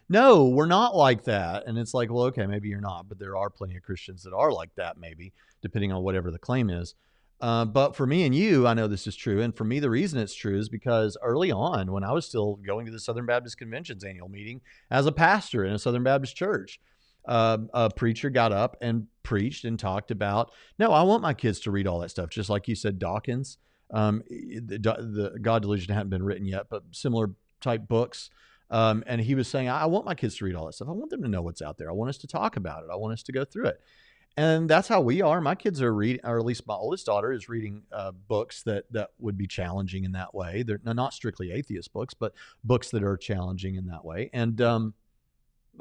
no, we're not like that. And it's like, well, okay, maybe you're not, but there are plenty of Christians that are like that, maybe, depending on whatever the claim is. But for me and you, I know this is true. And for me, the reason it's true is because early on, when I was still going to the Southern Baptist Convention's annual meeting as a pastor in a Southern Baptist church, a preacher got up and preached and talked about, no, I want my kids to read all that stuff. Just like you said, Dawkins, the God Delusion hadn't been written yet, but similar type books. And he was saying, I want my kids to read all that stuff. I want them to know what's out there. I want us to talk about it. I want us to go through it. And that's how we are. My kids are reading, or at least my oldest daughter is reading books that would be challenging in that way. They're not strictly atheist books, but books that are challenging in that way. And,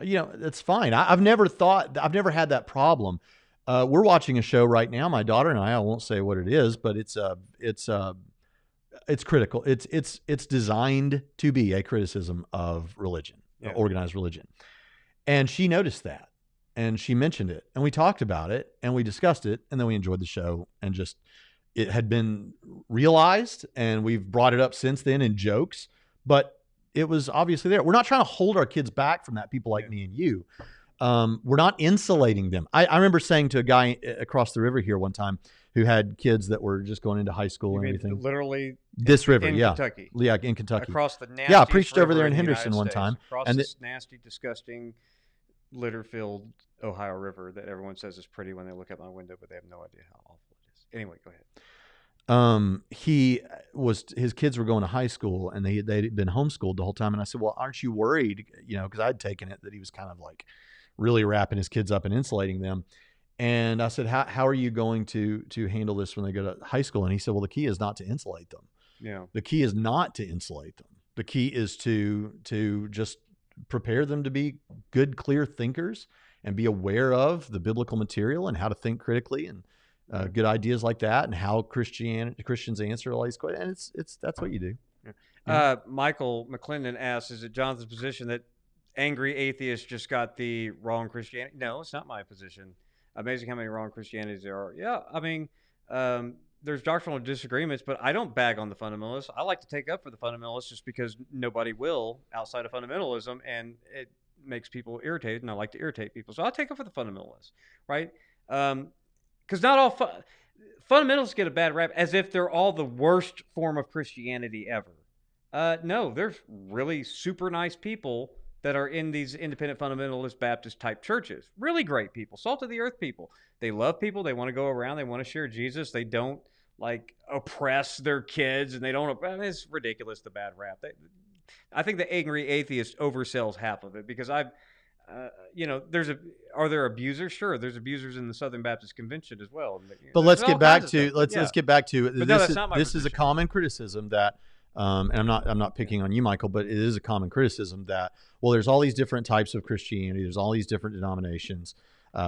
it's fine. I've never had that problem. We're watching a show right now, my daughter and I won't say what it is, but it's critical. It's designed to be a criticism of religion, organized religion. And she noticed that. And she mentioned it, and we talked about it, and we discussed it, and then we enjoyed the show, and just it had been realized, and we've brought it up since then in jokes, but it was obviously there. We're not trying to hold our kids back from that, people like me and you. We're not insulating them. I remember saying to a guy across the river here one time who had kids that were just going into high school and everything. Literally this river, in Kentucky. Yeah, in Kentucky. Across the nasty I preached over there in the Henderson one States, time. Across this nasty, disgusting, litter-filled Ohio River that everyone says is pretty when they look out my window, but they have no idea how awful it is. Anyway, go ahead. His kids were going to high school, and they'd been homeschooled the whole time. And I said, well, aren't you worried? Because I'd taken it that he was kind of like really wrapping his kids up and insulating them. And I said, how are you going to handle this when they go to high school? And he said, well, the key is not to insulate them. Yeah. The key is not to insulate them. The key is to just prepare them to be good, clear thinkers and be aware of the biblical material and how to think critically and good ideas like that, and how Christians answer all these questions. And it's that's what you do. Yeah. Michael McClendon asks, is it Jonathan's position that angry atheists just got the wrong Christianity. No, it's not my position. Amazing how many wrong Christianities there are. Yeah, I mean, there's doctrinal disagreements, but I don't bag on the fundamentalists. I like to take up for the fundamentalists just because nobody will outside of fundamentalism, and it makes people irritated, and I like to irritate people. So I'll take up for the fundamentalists, right? Because not all fundamentalists get a bad rap as if they're all the worst form of Christianity ever. No, there's really super nice people that are in these independent fundamentalist Baptist type churches. Really great people, salt of the earth people. They love people. They want to go around. They want to share Jesus. They don't like oppress their kids, and they don't. I mean, it's ridiculous, the bad rap. I think the angry atheist oversells half of it because are there abusers? Sure, there's abusers in the Southern Baptist Convention as well. But let's get back to let's get back to but no, that's not my this position. is a common criticism that, and I'm not picking on you, Michael, but it is a common criticism that, well, there's all these different types of Christianity, there's all these different denominations.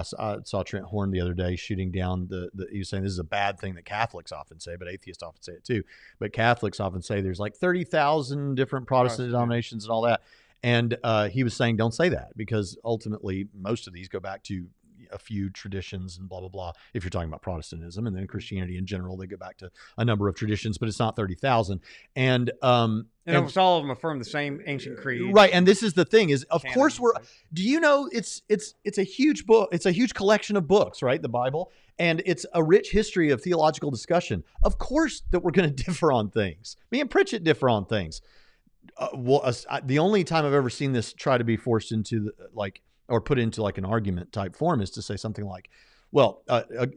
So I saw Trent Horn the other day shooting down he was saying this is a bad thing that Catholics often say, but atheists often say it too. But Catholics often say there's like 30,000 different Protestant denominations and all that. And he was saying, don't say that, because ultimately most of these go back to a few traditions and blah, blah, blah. If you're talking about Protestantism, and then Christianity in general, they go back to a number of traditions, but it's not 30,000. And almost all of them affirm the same ancient creed. Right. And this is the thing is, of course, right? Do you know, it's a huge book. It's a huge collection of books, right? The Bible. And it's a rich history of theological discussion. Of course that we're going to differ on things. Me and Pritchett differ on things. The only time I've ever seen this try to be forced into or put into like an argument type form is to say something like, well,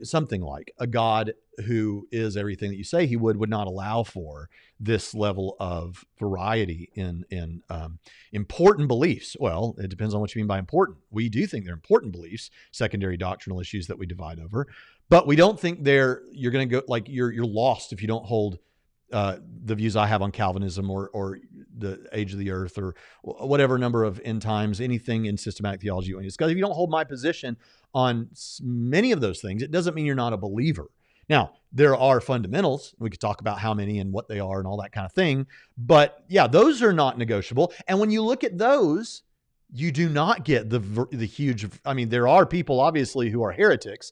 something like a God who is everything that you say he would not allow for this level of variety in important beliefs. Well, it depends on what you mean by important. We do think they're important beliefs, secondary doctrinal issues that we divide over, but we don't think you're going to go like you're lost if you don't hold the views I have on Calvinism or the age of the earth or whatever number of end times, anything in systematic theology you want to discuss. If you don't hold my position on many of those things, it doesn't mean you're not a believer. Now, there are fundamentals. We could talk about how many and what they are and all that kind of thing. But yeah, those are not negotiable. And when you look at those, you do not get the huge, I mean, there are people obviously who are heretics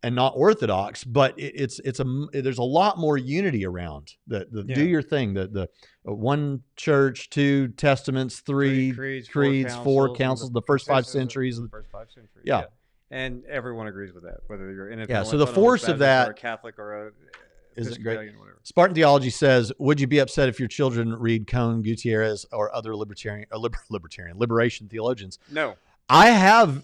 and not orthodox, but there's a lot more unity around do your thing, the one church, two testaments, three creeds, four councils, the first 5 centuries. Yeah. And everyone agrees with that, whether you're in it. Yeah. So the force of that, or a Catholic or a isn't great. Whatever. Spartan Theology says, would you be upset if your children read Cone, Gutierrez, or other liberation theologians? No. I have.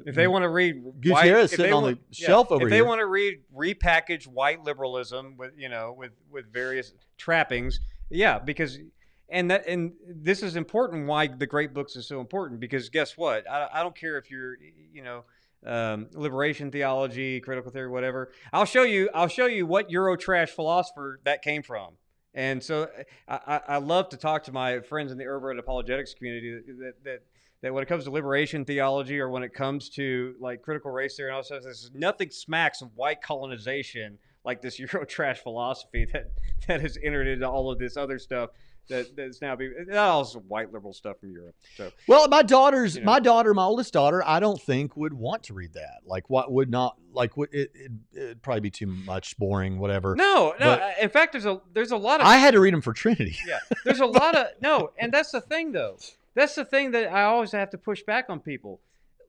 If they want to read Gutierrez sitting on the shelf over here. If they want to read repackaged white liberalism with various trappings, yeah, because and this is important. Why the great books are so important? Because guess what? I don't care if you're liberation theology, critical theory, whatever. I'll show you what Eurotrash philosopher that came from. And so I love to talk to my friends in the urban apologetics community that when it comes to liberation theology or when it comes to like critical race theory and all that stuff, nothing smacks of white colonization like this Eurotrash philosophy that has entered into all of this other stuff that's now also white liberal stuff from Europe. So, well, my oldest daughter, I don't think would want to read that. Like, what would not like? It'd probably be too much, boring, whatever. No. In fact, there's a lot of. I had to read them for Trinity. Yeah, there's a lot of no, and that's the thing though. That's the thing that I always have to push back on people.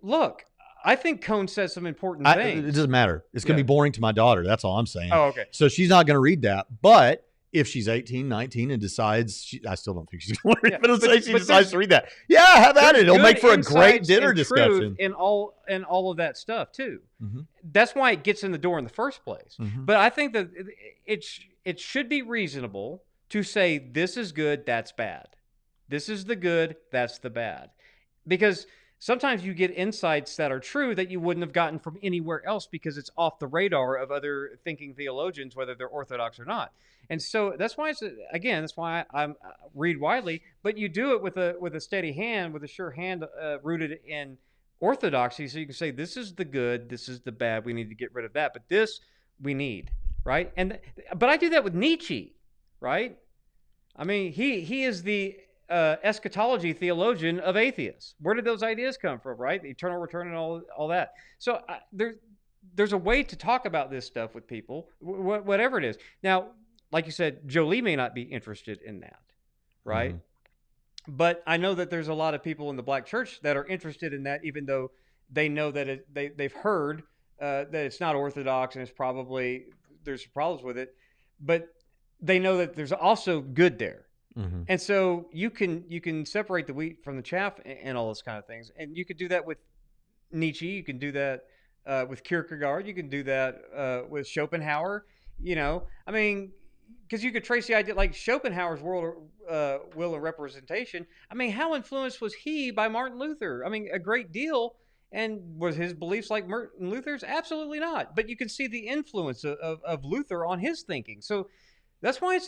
Look, I think Cone says some important things. It doesn't matter. It's going to be boring to my daughter. That's all I'm saying. Oh, okay. So she's not going to read that. But if she's 18, 19 and decides, I still don't think she's going to read it, but let's say she decides to read that. Yeah, have at it. It'll make for a great dinner discussion. In all of that stuff, too. Mm-hmm. That's why it gets in the door in the first place. Mm-hmm. But I think that it should be reasonable to say this is good, that's bad. This is the good, that's the bad. Because sometimes you get insights that are true that you wouldn't have gotten from anywhere else because it's off the radar of other thinking theologians, whether they're orthodox or not. And so that's why I read widely, but you do it with a steady hand, with a sure hand rooted in orthodoxy. So you can say, this is the good, this is the bad, we need to get rid of that. But this we need, right? But I do that with Nietzsche, right? I mean, he is the eschatology theologian of atheists. Where did those ideas come from, right? The eternal return and all that. So there's a way to talk about this stuff with people, whatever it is. Now, like you said, Jolie may not be interested in that, right? Mm-hmm. But I know that there's a lot of people in the black church that are interested in that, even though they know that they've heard that it's not orthodox and there's problems with it, but they know that there's also good there. Mm-hmm. And so you can separate the wheat from the chaff and all those kind of things. And you could do that with Nietzsche. You can do that with Kierkegaard. You can do that with Schopenhauer. I mean, because you could trace the idea, like Schopenhauer's will and representation. I mean, how influenced was he by Martin Luther? I mean, a great deal. And was his beliefs like Martin Luther's? Absolutely not. But you can see the influence of Luther on his thinking. So that's why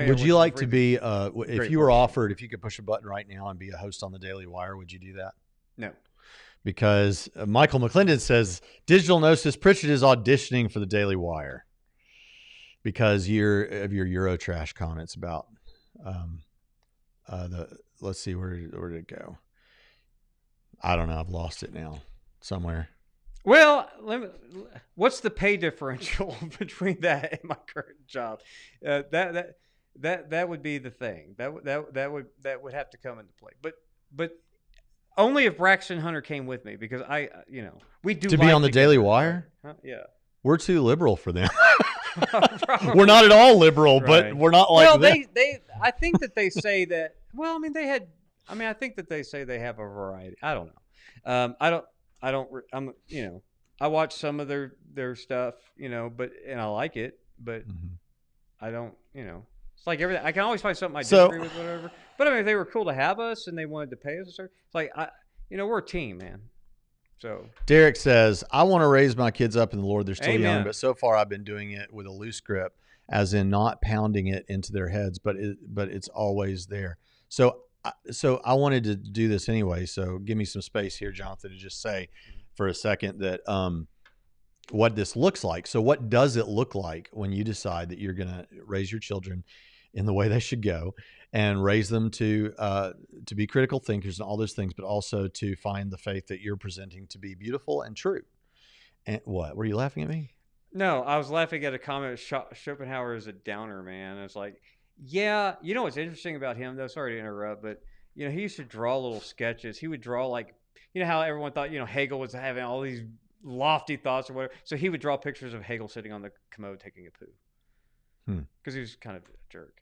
Would you like to be, if you were offered, if you could push a button right now and be a host on the Daily Wire, would you do that? No. Because Michael McClendon says Digital Gnosis Pritchett is auditioning for the Daily Wire because of your Eurotrash comments about let's see, where did it go? I don't know. I've lost it now somewhere. Well, what's the pay differential between that and my current job? That would be the thing. That would have to come into play. But only if Braxton Hunter came with me, because we do to be on the Daily Wire. Huh? Yeah, we're too liberal for them. We're not at all liberal, right. But we're not like them. I think that they say that. Well, I mean, I think that they say they have a variety. I don't know. I watch some of their stuff, and I like it, but I don't, it's like everything. I can always find something I disagree with, whatever. But I mean, if they were cool to have us and they wanted to pay us, it's like, we're a team, man. So Derek says, I want to raise my kids up in the Lord. They're still young, but so far I've been doing it with a loose grip, as in not pounding it into their heads, but it's always there. So I wanted to do this anyway. So give me some space here, Jonathan, to just say for a second that what this looks like. So what does it look like when you decide that you're going to raise your children in the way they should go and raise them to be critical thinkers and all those things, but also to find the faith that you're presenting to be beautiful and true? And what? Were you laughing at me? No, I was laughing at a comment. Schopenhauer is a downer, man. It's like, yeah, what's interesting about him, though? Sorry to interrupt, but he used to draw little sketches. He would draw, like, how everyone thought Hegel was having all these lofty thoughts or whatever. So he would draw pictures of Hegel sitting on the commode taking a poo, because he was kind of a jerk.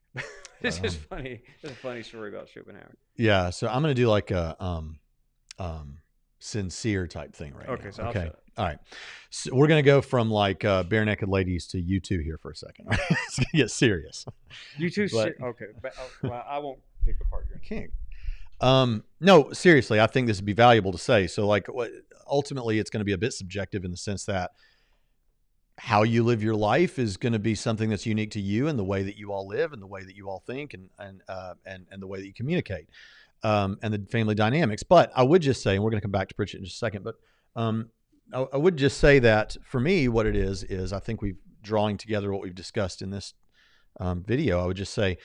It's just funny. It's a funny story about Schopenhauer. Yeah, so I'm going to do like a sincere type thing right now. Okay, so okay. All right. So we're going to go from like bare naked ladies to you two here for a second. Right? It's going to get serious. You two, okay. But, well, I won't pick apart your king. No, seriously, I think this would be valuable to say. So like ultimately it's going to be a bit subjective in the sense that how you live your life is going to be something that's unique to you and the way that you all live and the way that you all think and the way that you communicate, and the family dynamics. But I would just say, and we're going to come back to Pritchett in just a second, but I would just say that for me, what it is I think we've drawing together what we've discussed in this video. I would just say,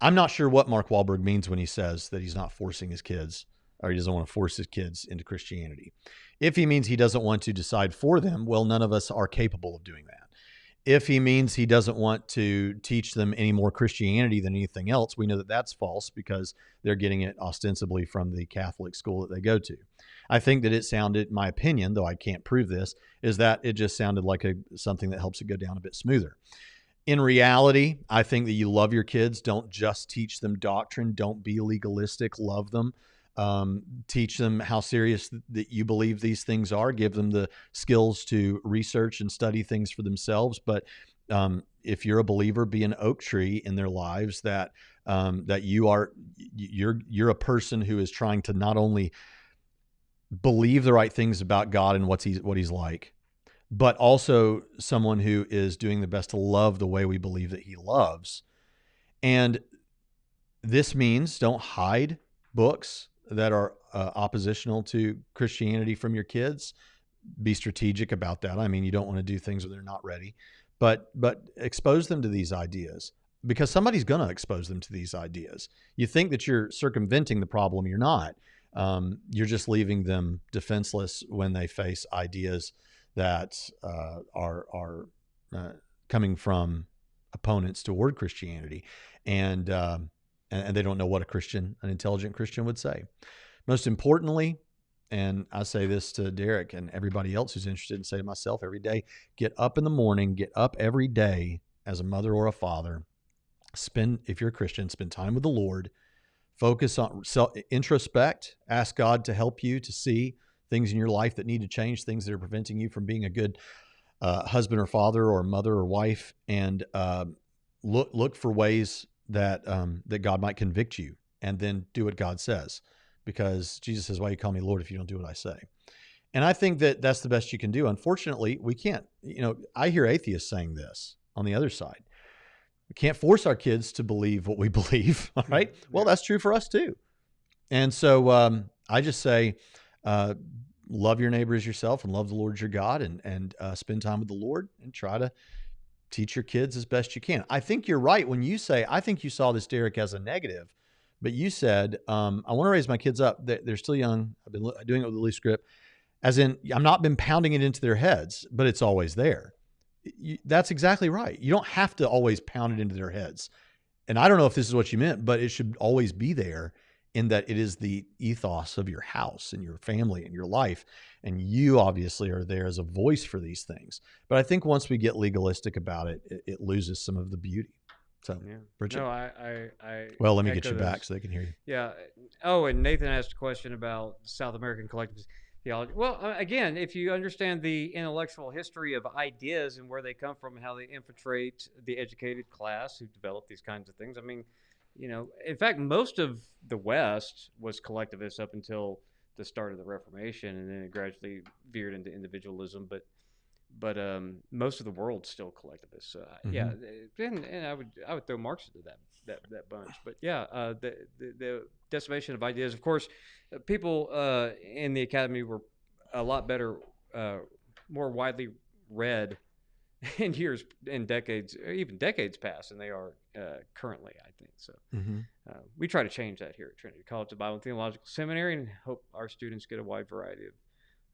I'm not sure what Mark Wahlberg means when he says that he's not forcing his kids, or he doesn't want to force his kids into Christianity. If he means he doesn't want to decide for them, well, none of us are capable of doing that. If he means he doesn't want to teach them any more Christianity than anything else, we know that that's false because they're getting it ostensibly from the Catholic school that they go to. I think that it sounded, my opinion, though I can't prove this, is that it just sounded like something that helps it go down a bit smoother. In reality, I think that you love your kids. Don't just teach them doctrine. Don't be legalistic. Love them. Teach them how serious that you believe these things are. Give them the skills to research and study things for themselves. But if you're a believer, be an oak tree in their lives. That you're a person who is trying to not only believe the right things about God and what he's like, but also someone who is doing the best to love the way we believe that he loves. And this means don't hide books that are oppositional to Christianity from your kids. Be strategic about that. I mean, you don't want to do things when they're not ready, but expose them to these ideas. because somebody's going to expose them to these ideas. You think that you're circumventing the problem. You're not. You're just leaving them defenseless when they face ideas that are coming from opponents toward Christianity, and they don't know what an intelligent Christian would say. Most importantly, and I say this to Derek and everybody else who's interested, and say to myself every day, get up in the morning, get up every day as a mother or a father. If you're a Christian, spend time with the Lord. Focus on introspect. Ask God to help you to see things in your life that need to change, things that are preventing you from being a good husband or father or mother or wife, and look for ways that God might convict you, and then do what God says. Because Jesus says, why you call me Lord if you don't do what I say? And I think that that's the best you can do. Unfortunately, we can't. I hear atheists saying this on the other side. We can't force our kids to believe what we believe. All right. Well, that's true for us too. And so I just say, love your neighbor as yourself, and love the Lord your God, and spend time with the Lord, and try to teach your kids as best you can. I think you're right when you say, I think you saw this, Derek, as a negative. But you said, I want to raise my kids up. They're still young. I've been doing it with the loose grip. As in, I've not been pounding it into their heads, but it's always there. That's exactly right. You don't have to always pound it into their heads. And I don't know if this is what you meant, but it should always be there, in that it is the ethos of your house and your family and your life. And you obviously are there as a voice for these things. But I think once we get legalistic about it, it loses some of the beauty. So, yeah. Richard. No, I well, let me get you back so they can hear you. Yeah. Oh, and Nathan asked a question about South American collective theology. Well, again, if you understand the intellectual history of ideas and where they come from and how they infiltrate the educated class who develop these kinds of things, I mean, in fact, most of the West was collectivist up until the start of the Reformation, and then it gradually veered into individualism. But most of the world's still collectivist. So yeah, and I would throw Marx into that bunch. But yeah, the decimation of ideas. Of course, people in the academy were a lot better, more widely read in decades, even decades past than they are currently, I think. So we try to change that here at Trinity College of Bible and Theological Seminary, and hope our students get a wide variety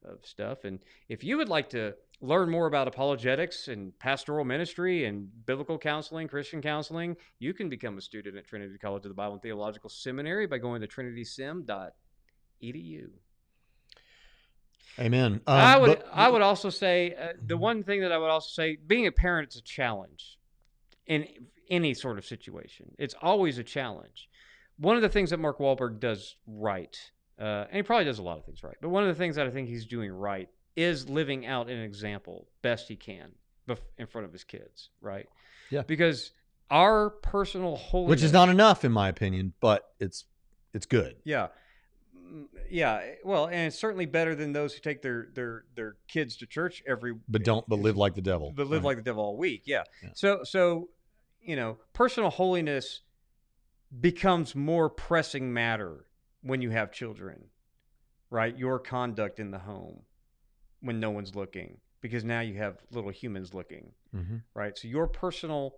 of stuff. And if you would like to learn more about apologetics and pastoral ministry and biblical counseling, Christian counseling, you can become a student at Trinity College of the Bible and Theological Seminary by going to TrinitySem.edu. Amen. I would also say the one thing that I would also say, being a parent, it's a challenge in any sort of situation. It's always a challenge. One of the things that Mark Wahlberg does right, and he probably does a lot of things right, but one of the things that I think he's doing right is living out an example best he can in front of his kids, right? Yeah. Because our personal holiness, which is not enough in my opinion, but it's good. Yeah. Yeah, well, and it's certainly better than those who take their kids to church but live like the devil. But live like the devil all week. Yeah. So personal holiness becomes more pressing matter when you have children, right? Your conduct in the home when no one's looking, because now you have little humans looking, right? So your personal,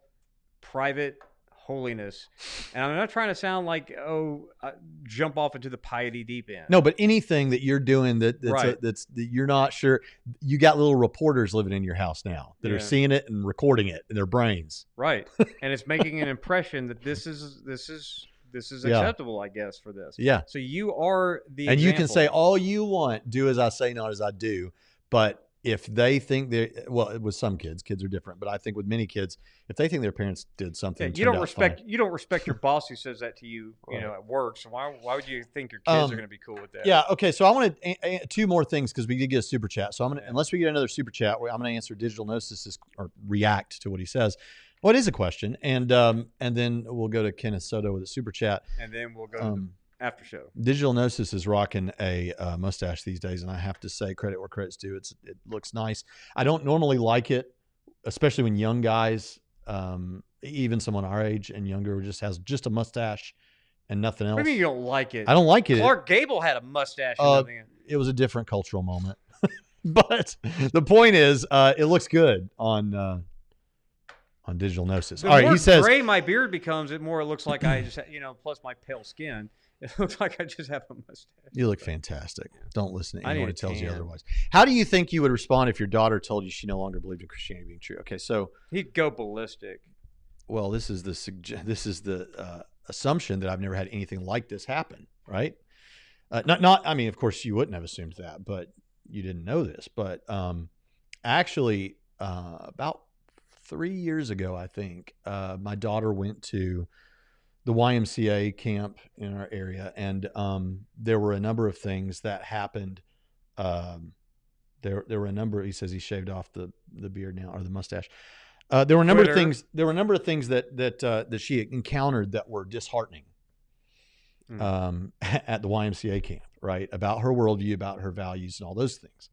private holiness, and I'm not trying to sound like jump off into the piety deep end. No, but anything that you're doing that's that you're not sure, you got little reporters living in your house now that are seeing it and recording it in their brains, right? And it's making an impression that this is acceptable, I guess, for this. Yeah. So you are the and example. You can say all you want, do as I say, not as I do, but if they think with some kids are different, but I think with many kids, if they think their parents did something, you don't respect your boss who says that to you, at work. So why would you think your kids are going to be cool with that? Yeah. Okay. So I want to two more things because we did get a super chat. So unless we get another super chat, I'm going to answer Digital Gnosis or react to what he says. Well, it is a question, and then we'll go to Kenneth Soto with a super chat, and then we'll go to after show. Digital Gnosis is rocking a mustache these days, and I have to say, credit where credit's due. It looks nice. I don't normally like it, especially when young guys, even someone our age and younger, just has just a mustache and nothing else. What do you mean you don't like it? I don't like it. Clark Gable had a mustache. It was a different cultural moment, but the point is, it looks good on on digital gnosis. The All right, more he says, gray my beard becomes, the more it looks like I just, plus my pale skin. It looks like I just have a mustache. you look fantastic. Don't listen to I need anyone a who tells you tan. otherwise. How do you think you would respond if your daughter told you she no longer believed in Christianity being true? Okay, so He'd go ballistic. well, this is the assumption that I've never had anything like this happen, right? I mean, of course, you wouldn't have assumed that, but you didn't know this. But actually, about 3 years ago, I think, my daughter went to the YMCA camp in our area, and there were a number of things that happened. There were a number. He says he shaved off the beard now, or the mustache. There were a number of things. There were a number of things that she encountered that were disheartening at the YMCA camp, right? About her worldview, about her values, and all those things.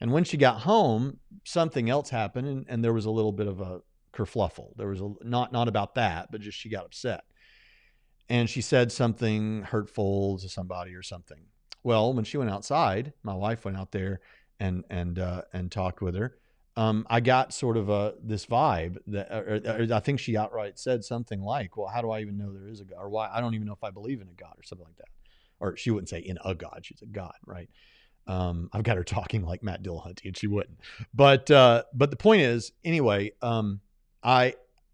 And when she got home, something else happened, and there was a little bit of a kerfluffle. There was not about that, but just she got upset, and she said something hurtful to somebody or something. Well, when she went outside, my wife went out there and talked with her. I got sort of this vibe that, or I think she outright said something like, "Well, how do I even know there is a God? Or why? I don't even know if I believe in a God," or something like that. Or she wouldn't say in a God; she'd say God, right? I've got her talking like Matt Dillahunty, and she wouldn't. But the point is, anyway,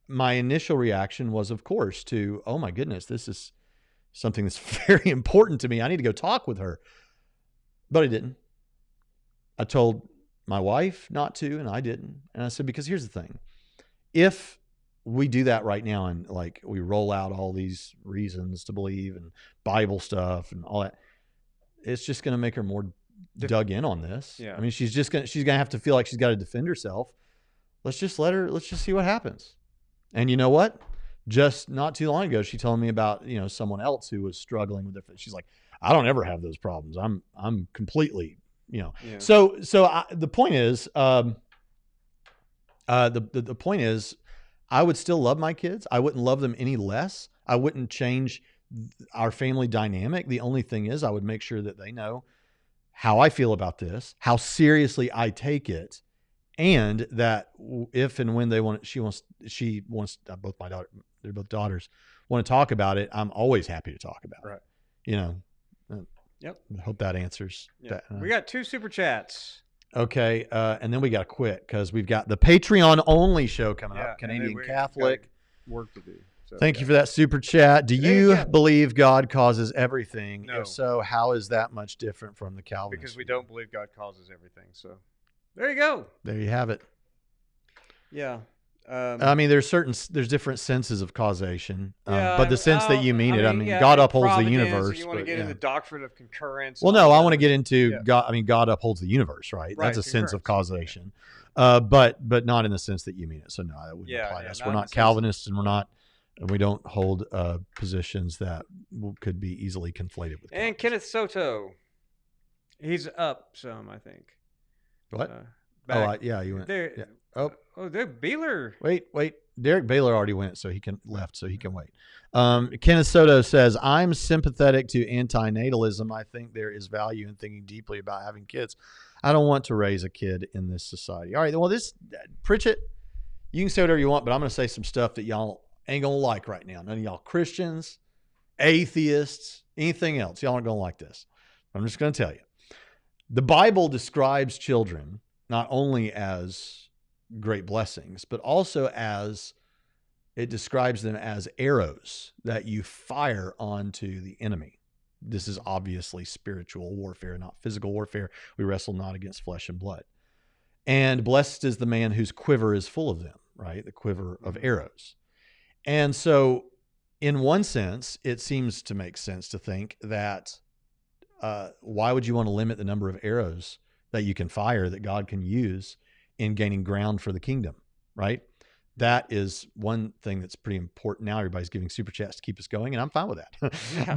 my initial reaction was, of course, to, oh my goodness, this is something that's very important to me. I need to go talk with her. But I didn't. I told my wife not to, and I didn't. And I said, because here's the thing. If we do that right now and like we roll out all these reasons to believe and Bible stuff and all that, it's just going to make her more dug in on this. Yeah. I mean, she's going to have to feel like she's got to defend herself. Let's just see what happens. And you know what? Just not too long ago, she told me about, someone else who was struggling with it. She's like, I don't ever have those problems. I'm completely, Yeah. So the point is, the point is, I would still love my kids. I wouldn't love them any less. I wouldn't change our family dynamic. The only thing is, I would make sure that they know how I feel about this, how seriously I take it, and that if and when she wants, both my daughter, they're both daughters, want to talk about it, I'm always happy to talk about it. Yep. I hope that answers that. We got 2 super chats. Okay. And then we got to quit because we've got the Patreon only show coming up, Canadian Catholic. Work to do. So, Thank you for that super chat. Do you believe God causes everything? No. If so, how is that much different from the Calvinists? Because we don't believe God causes everything. So there you go. There you have it. Yeah. I mean, there's different senses of causation, but the sense that you mean it, God upholds the universe. You want to get into the doctrine of concurrence. Well, no, I want to get into God. I mean, God upholds the universe, right? That's a sense of causation, but not in the sense that you mean it. So no, that wouldn't apply to us. We're not Calvinists, and we don't hold positions that could be easily conflated with. And Kenneth Soto, he's up some, I think. What? You went there. Yeah. Oh, Baylor. Wait. Derek Baylor already went, so he can wait. Kenneth Soto says, I'm sympathetic to antinatalism. I think there is value in thinking deeply about having kids. I don't want to raise a kid in this society. All right. Well, Pritchett, you can say whatever you want, but I'm going to say some stuff that y'all ain't going to like right now. None of y'all Christians, atheists, anything else. Y'all aren't going to like this. I'm just going to tell you. The Bible describes children not only as great blessings, but also as it describes them as arrows that you fire onto the enemy. This is obviously spiritual warfare, not physical warfare. We wrestle not against flesh and blood. And blessed is the man whose quiver is full of them, right? The quiver of arrows. And so in one sense, it seems to make sense to think that why would you want to limit the number of arrows that you can fire that God can use in gaining ground for the kingdom, right? That is one thing that's pretty important. Now everybody's giving super chats to keep us going, and I'm fine with that. Yeah.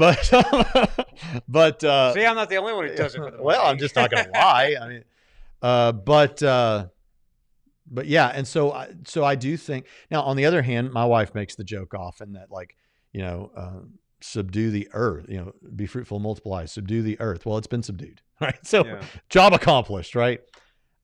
but see, I'm not the only one who does it for the money. I'm just not going to lie. I mean, but yeah, and so I do think. Now, on the other hand, my wife makes the joke often that subdue the earth, be fruitful, multiply, subdue the earth. Well, it's been subdued, right? So job accomplished, right?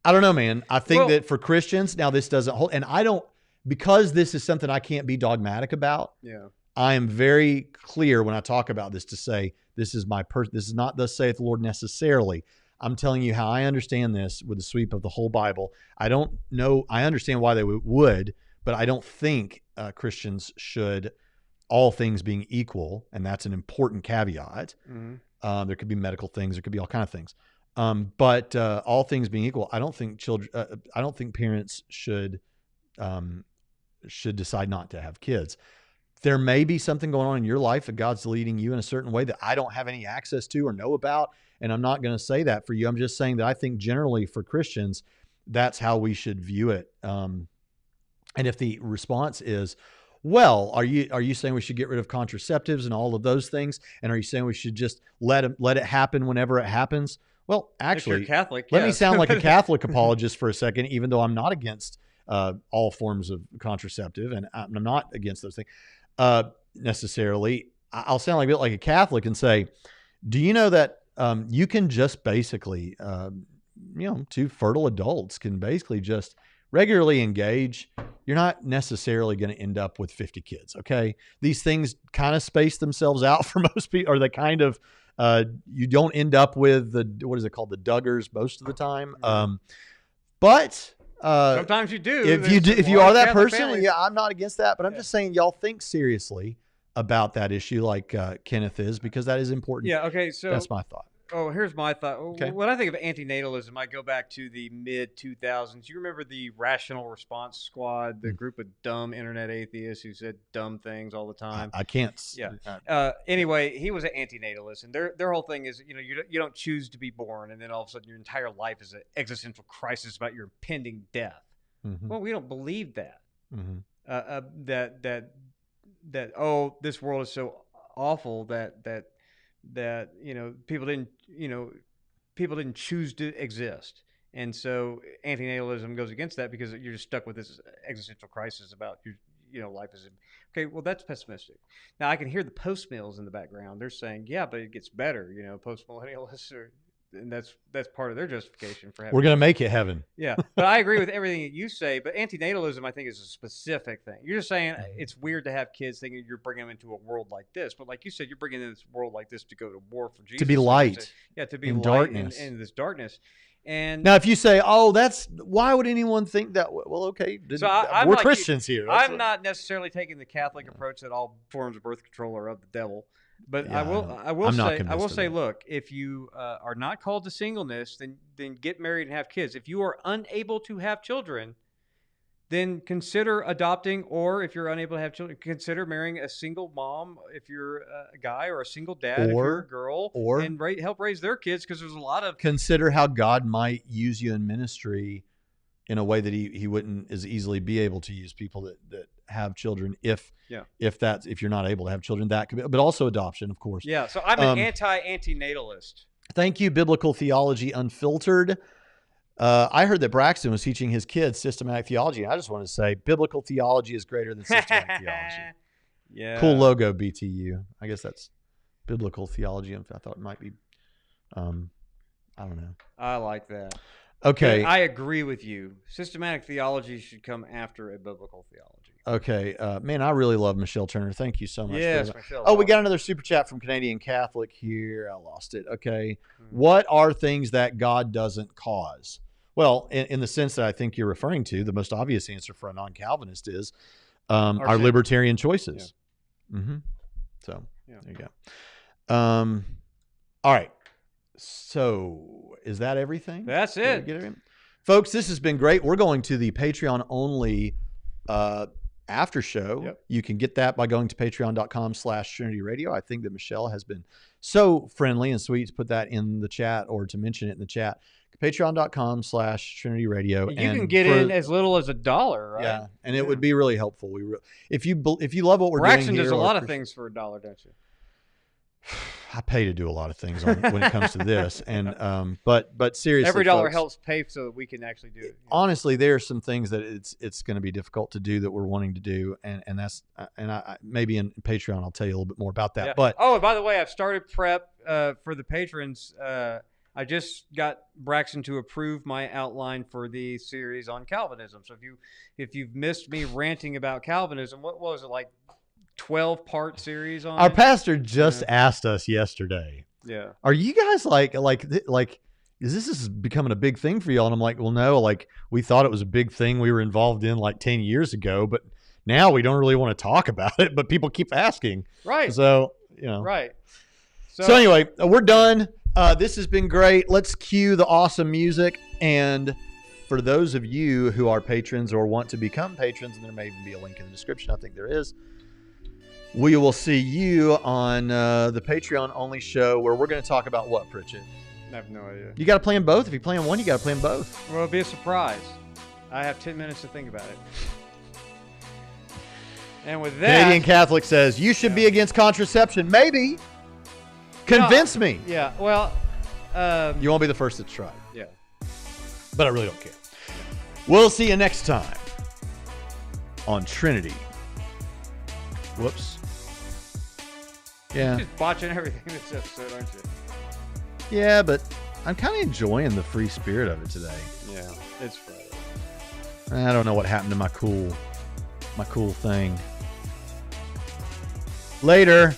I don't know, man. I think that for Christians, now this doesn't hold, and I don't, because this is something I can't be dogmatic about. Yeah. I am very clear when I talk about this to say, this is this is not thus saith the Lord necessarily. I'm telling you how I understand this with the sweep of the whole Bible. I don't know. I understand why they would, but I don't think Christians should, all things being equal, and that's an important caveat. Mm-hmm. There could be medical things. There could be all kinds of things. But all things being equal, I don't think I don't think parents should decide not to have kids. There may be something going on in your life that God's leading you in a certain way that I don't have any access to or know about. And I'm not going to say that for you. I'm just saying that I think generally for Christians, that's how we should view it. And if the response is, well, are you saying we should get rid of contraceptives and all of those things? And are you saying we should just let it happen whenever it happens? Well, actually, if you're Catholic, let me sound like a Catholic apologist for a second, even though I'm not against all forms of contraceptive, and I'm not against those things necessarily. I'll sound like a bit like a Catholic and say, do you know that you can just basically, two fertile adults can basically just regularly engage. You're not necessarily going to end up with 50 kids. Okay. These things kind of space themselves out for most people, or they kind of, you don't end up with what is it called? The Duggars most of the time. But sometimes you do. If you are that Catholic person, families. yeah, I'm not against that, but I'm just saying y'all think seriously about that issue like Kenneth is, because that is important. Yeah. Okay. So that's my thought. Oh, here's my thought. Okay. When I think of antinatalism, I go back to the mid 2000s. You remember the Rational Response Squad, the group of dumb internet atheists who said dumb things all the time? I can't. Yeah. Anyway, he was an antinatalist, and their whole thing is, you don't choose to be born, and then all of a sudden your entire life is an existential crisis about your impending death. Mm-hmm. Well, we don't believe that. Mm-hmm. That this world is so awful that people didn't choose to exist, and so antinatalism goes against that because you're just stuck with this existential crisis about your life is okay. Well, that's pessimistic. Now I can hear the post mills in the background. They're saying, yeah, but it gets better. Post millennialists are. And that's part of their justification for having. We're going to make it heaven. Yeah, but I agree with everything that you say. But antinatalism, I think, is a specific thing. You're just saying it's weird to have kids thinking you're bringing them into a world like this. But like you said, you're bringing them into this world like this to go to war for Jesus. To be light. To be in light darkness. in this darkness. And now, if you say, "Oh, why would anyone think that?" Well, okay, so we're like Christians here. I'm not necessarily taking the Catholic approach that all forms of birth control are of the devil. But yeah, I will say, look, if you are not called to singleness, then get married and have kids. If you are unable to have children, then consider adopting, or if you're unable to have children, consider marrying a single mom if you're a guy, or a single dad if you're a girl, and help raise their kids, because there's a lot of... Consider how God might use you in ministry in a way that he wouldn't as easily be able to use people that have children if you're not able to have children. That could be, but also adoption, of course. Yeah, so I'm an antinatalist. Thank you, Biblical Theology Unfiltered. I heard that Braxton was teaching his kids systematic theology. I just want to say biblical theology is greater than systematic theology. Yeah. Cool logo, BTU. I guess that's biblical theology. I thought it might be, I don't know. I like that. Okay. I agree with you. Systematic theology should come after a biblical theology. Okay. Man, I really love Michelle Turner. Thank you so much. Yes, Michelle. Oh, we got another super chat from Canadian Catholic here. I lost it. Okay. What are things that God doesn't cause? Well, in the sense that I think you're referring to, the most obvious answer for a non-Calvinist is our libertarian choices. Yeah. Mm-hmm. So there you go. All right. So is that everything? That's it. Folks, this has been great. We're going to the Patreon only after show. Yep. You can get that by going to patreon.com/TrinityRadio. I think that Michelle has been so friendly and sweet to put that in the chat, or to mention it in the chat. Patreon.com/TrinityRadio. You can get in as little as $1, right? Yeah, and it would be really helpful. If you love what we're doing here. Braxton does a lot of things for $1, don't you? I pay to do a lot of things when it comes to this, and but seriously, every dollar folks, helps pay so that we can actually do it. Honestly, there are some things that it's going to be difficult to do that we're wanting to do, and that's I maybe in Patreon I'll tell you a little bit more about that. Yeah. But and by the way, I've started prep for the patrons. I just got Braxton to approve my outline for the series on Calvinism. So if you've missed me ranting about Calvinism, what was it, like 12-part series on Our it? pastor just asked us yesterday, Yeah. are you guys like is this becoming a big thing for y'all? And I'm like, well, no, like we thought it was a big thing we were involved in like 10 years ago, but now we don't really want to talk about it, but people keep asking. Right. So, you know. Right. So anyway, we're done. This has been great. Let's cue the awesome music. And for those of you who are patrons or want to become patrons, and there may even be a link in the description, I think there is, we will see you on the Patreon only show where we're going to talk about what, Pritchett? I have no idea. You got to play them both. If you play them one, you got to play them both. Well, it'll be a surprise. I have 10 minutes to think about it. And with that, Canadian Catholic says, you should be against contraception. Maybe. Convince me. Yeah, well, You won't be the first to try. yeah. But I really don't care. We'll see you next time on Trinity. Whoops. Yeah. You're just botching everything this episode, aren't you? Yeah, but I'm kind of enjoying the free spirit of it today. Yeah, it's Friday. I don't know what happened to my cool thing. Later.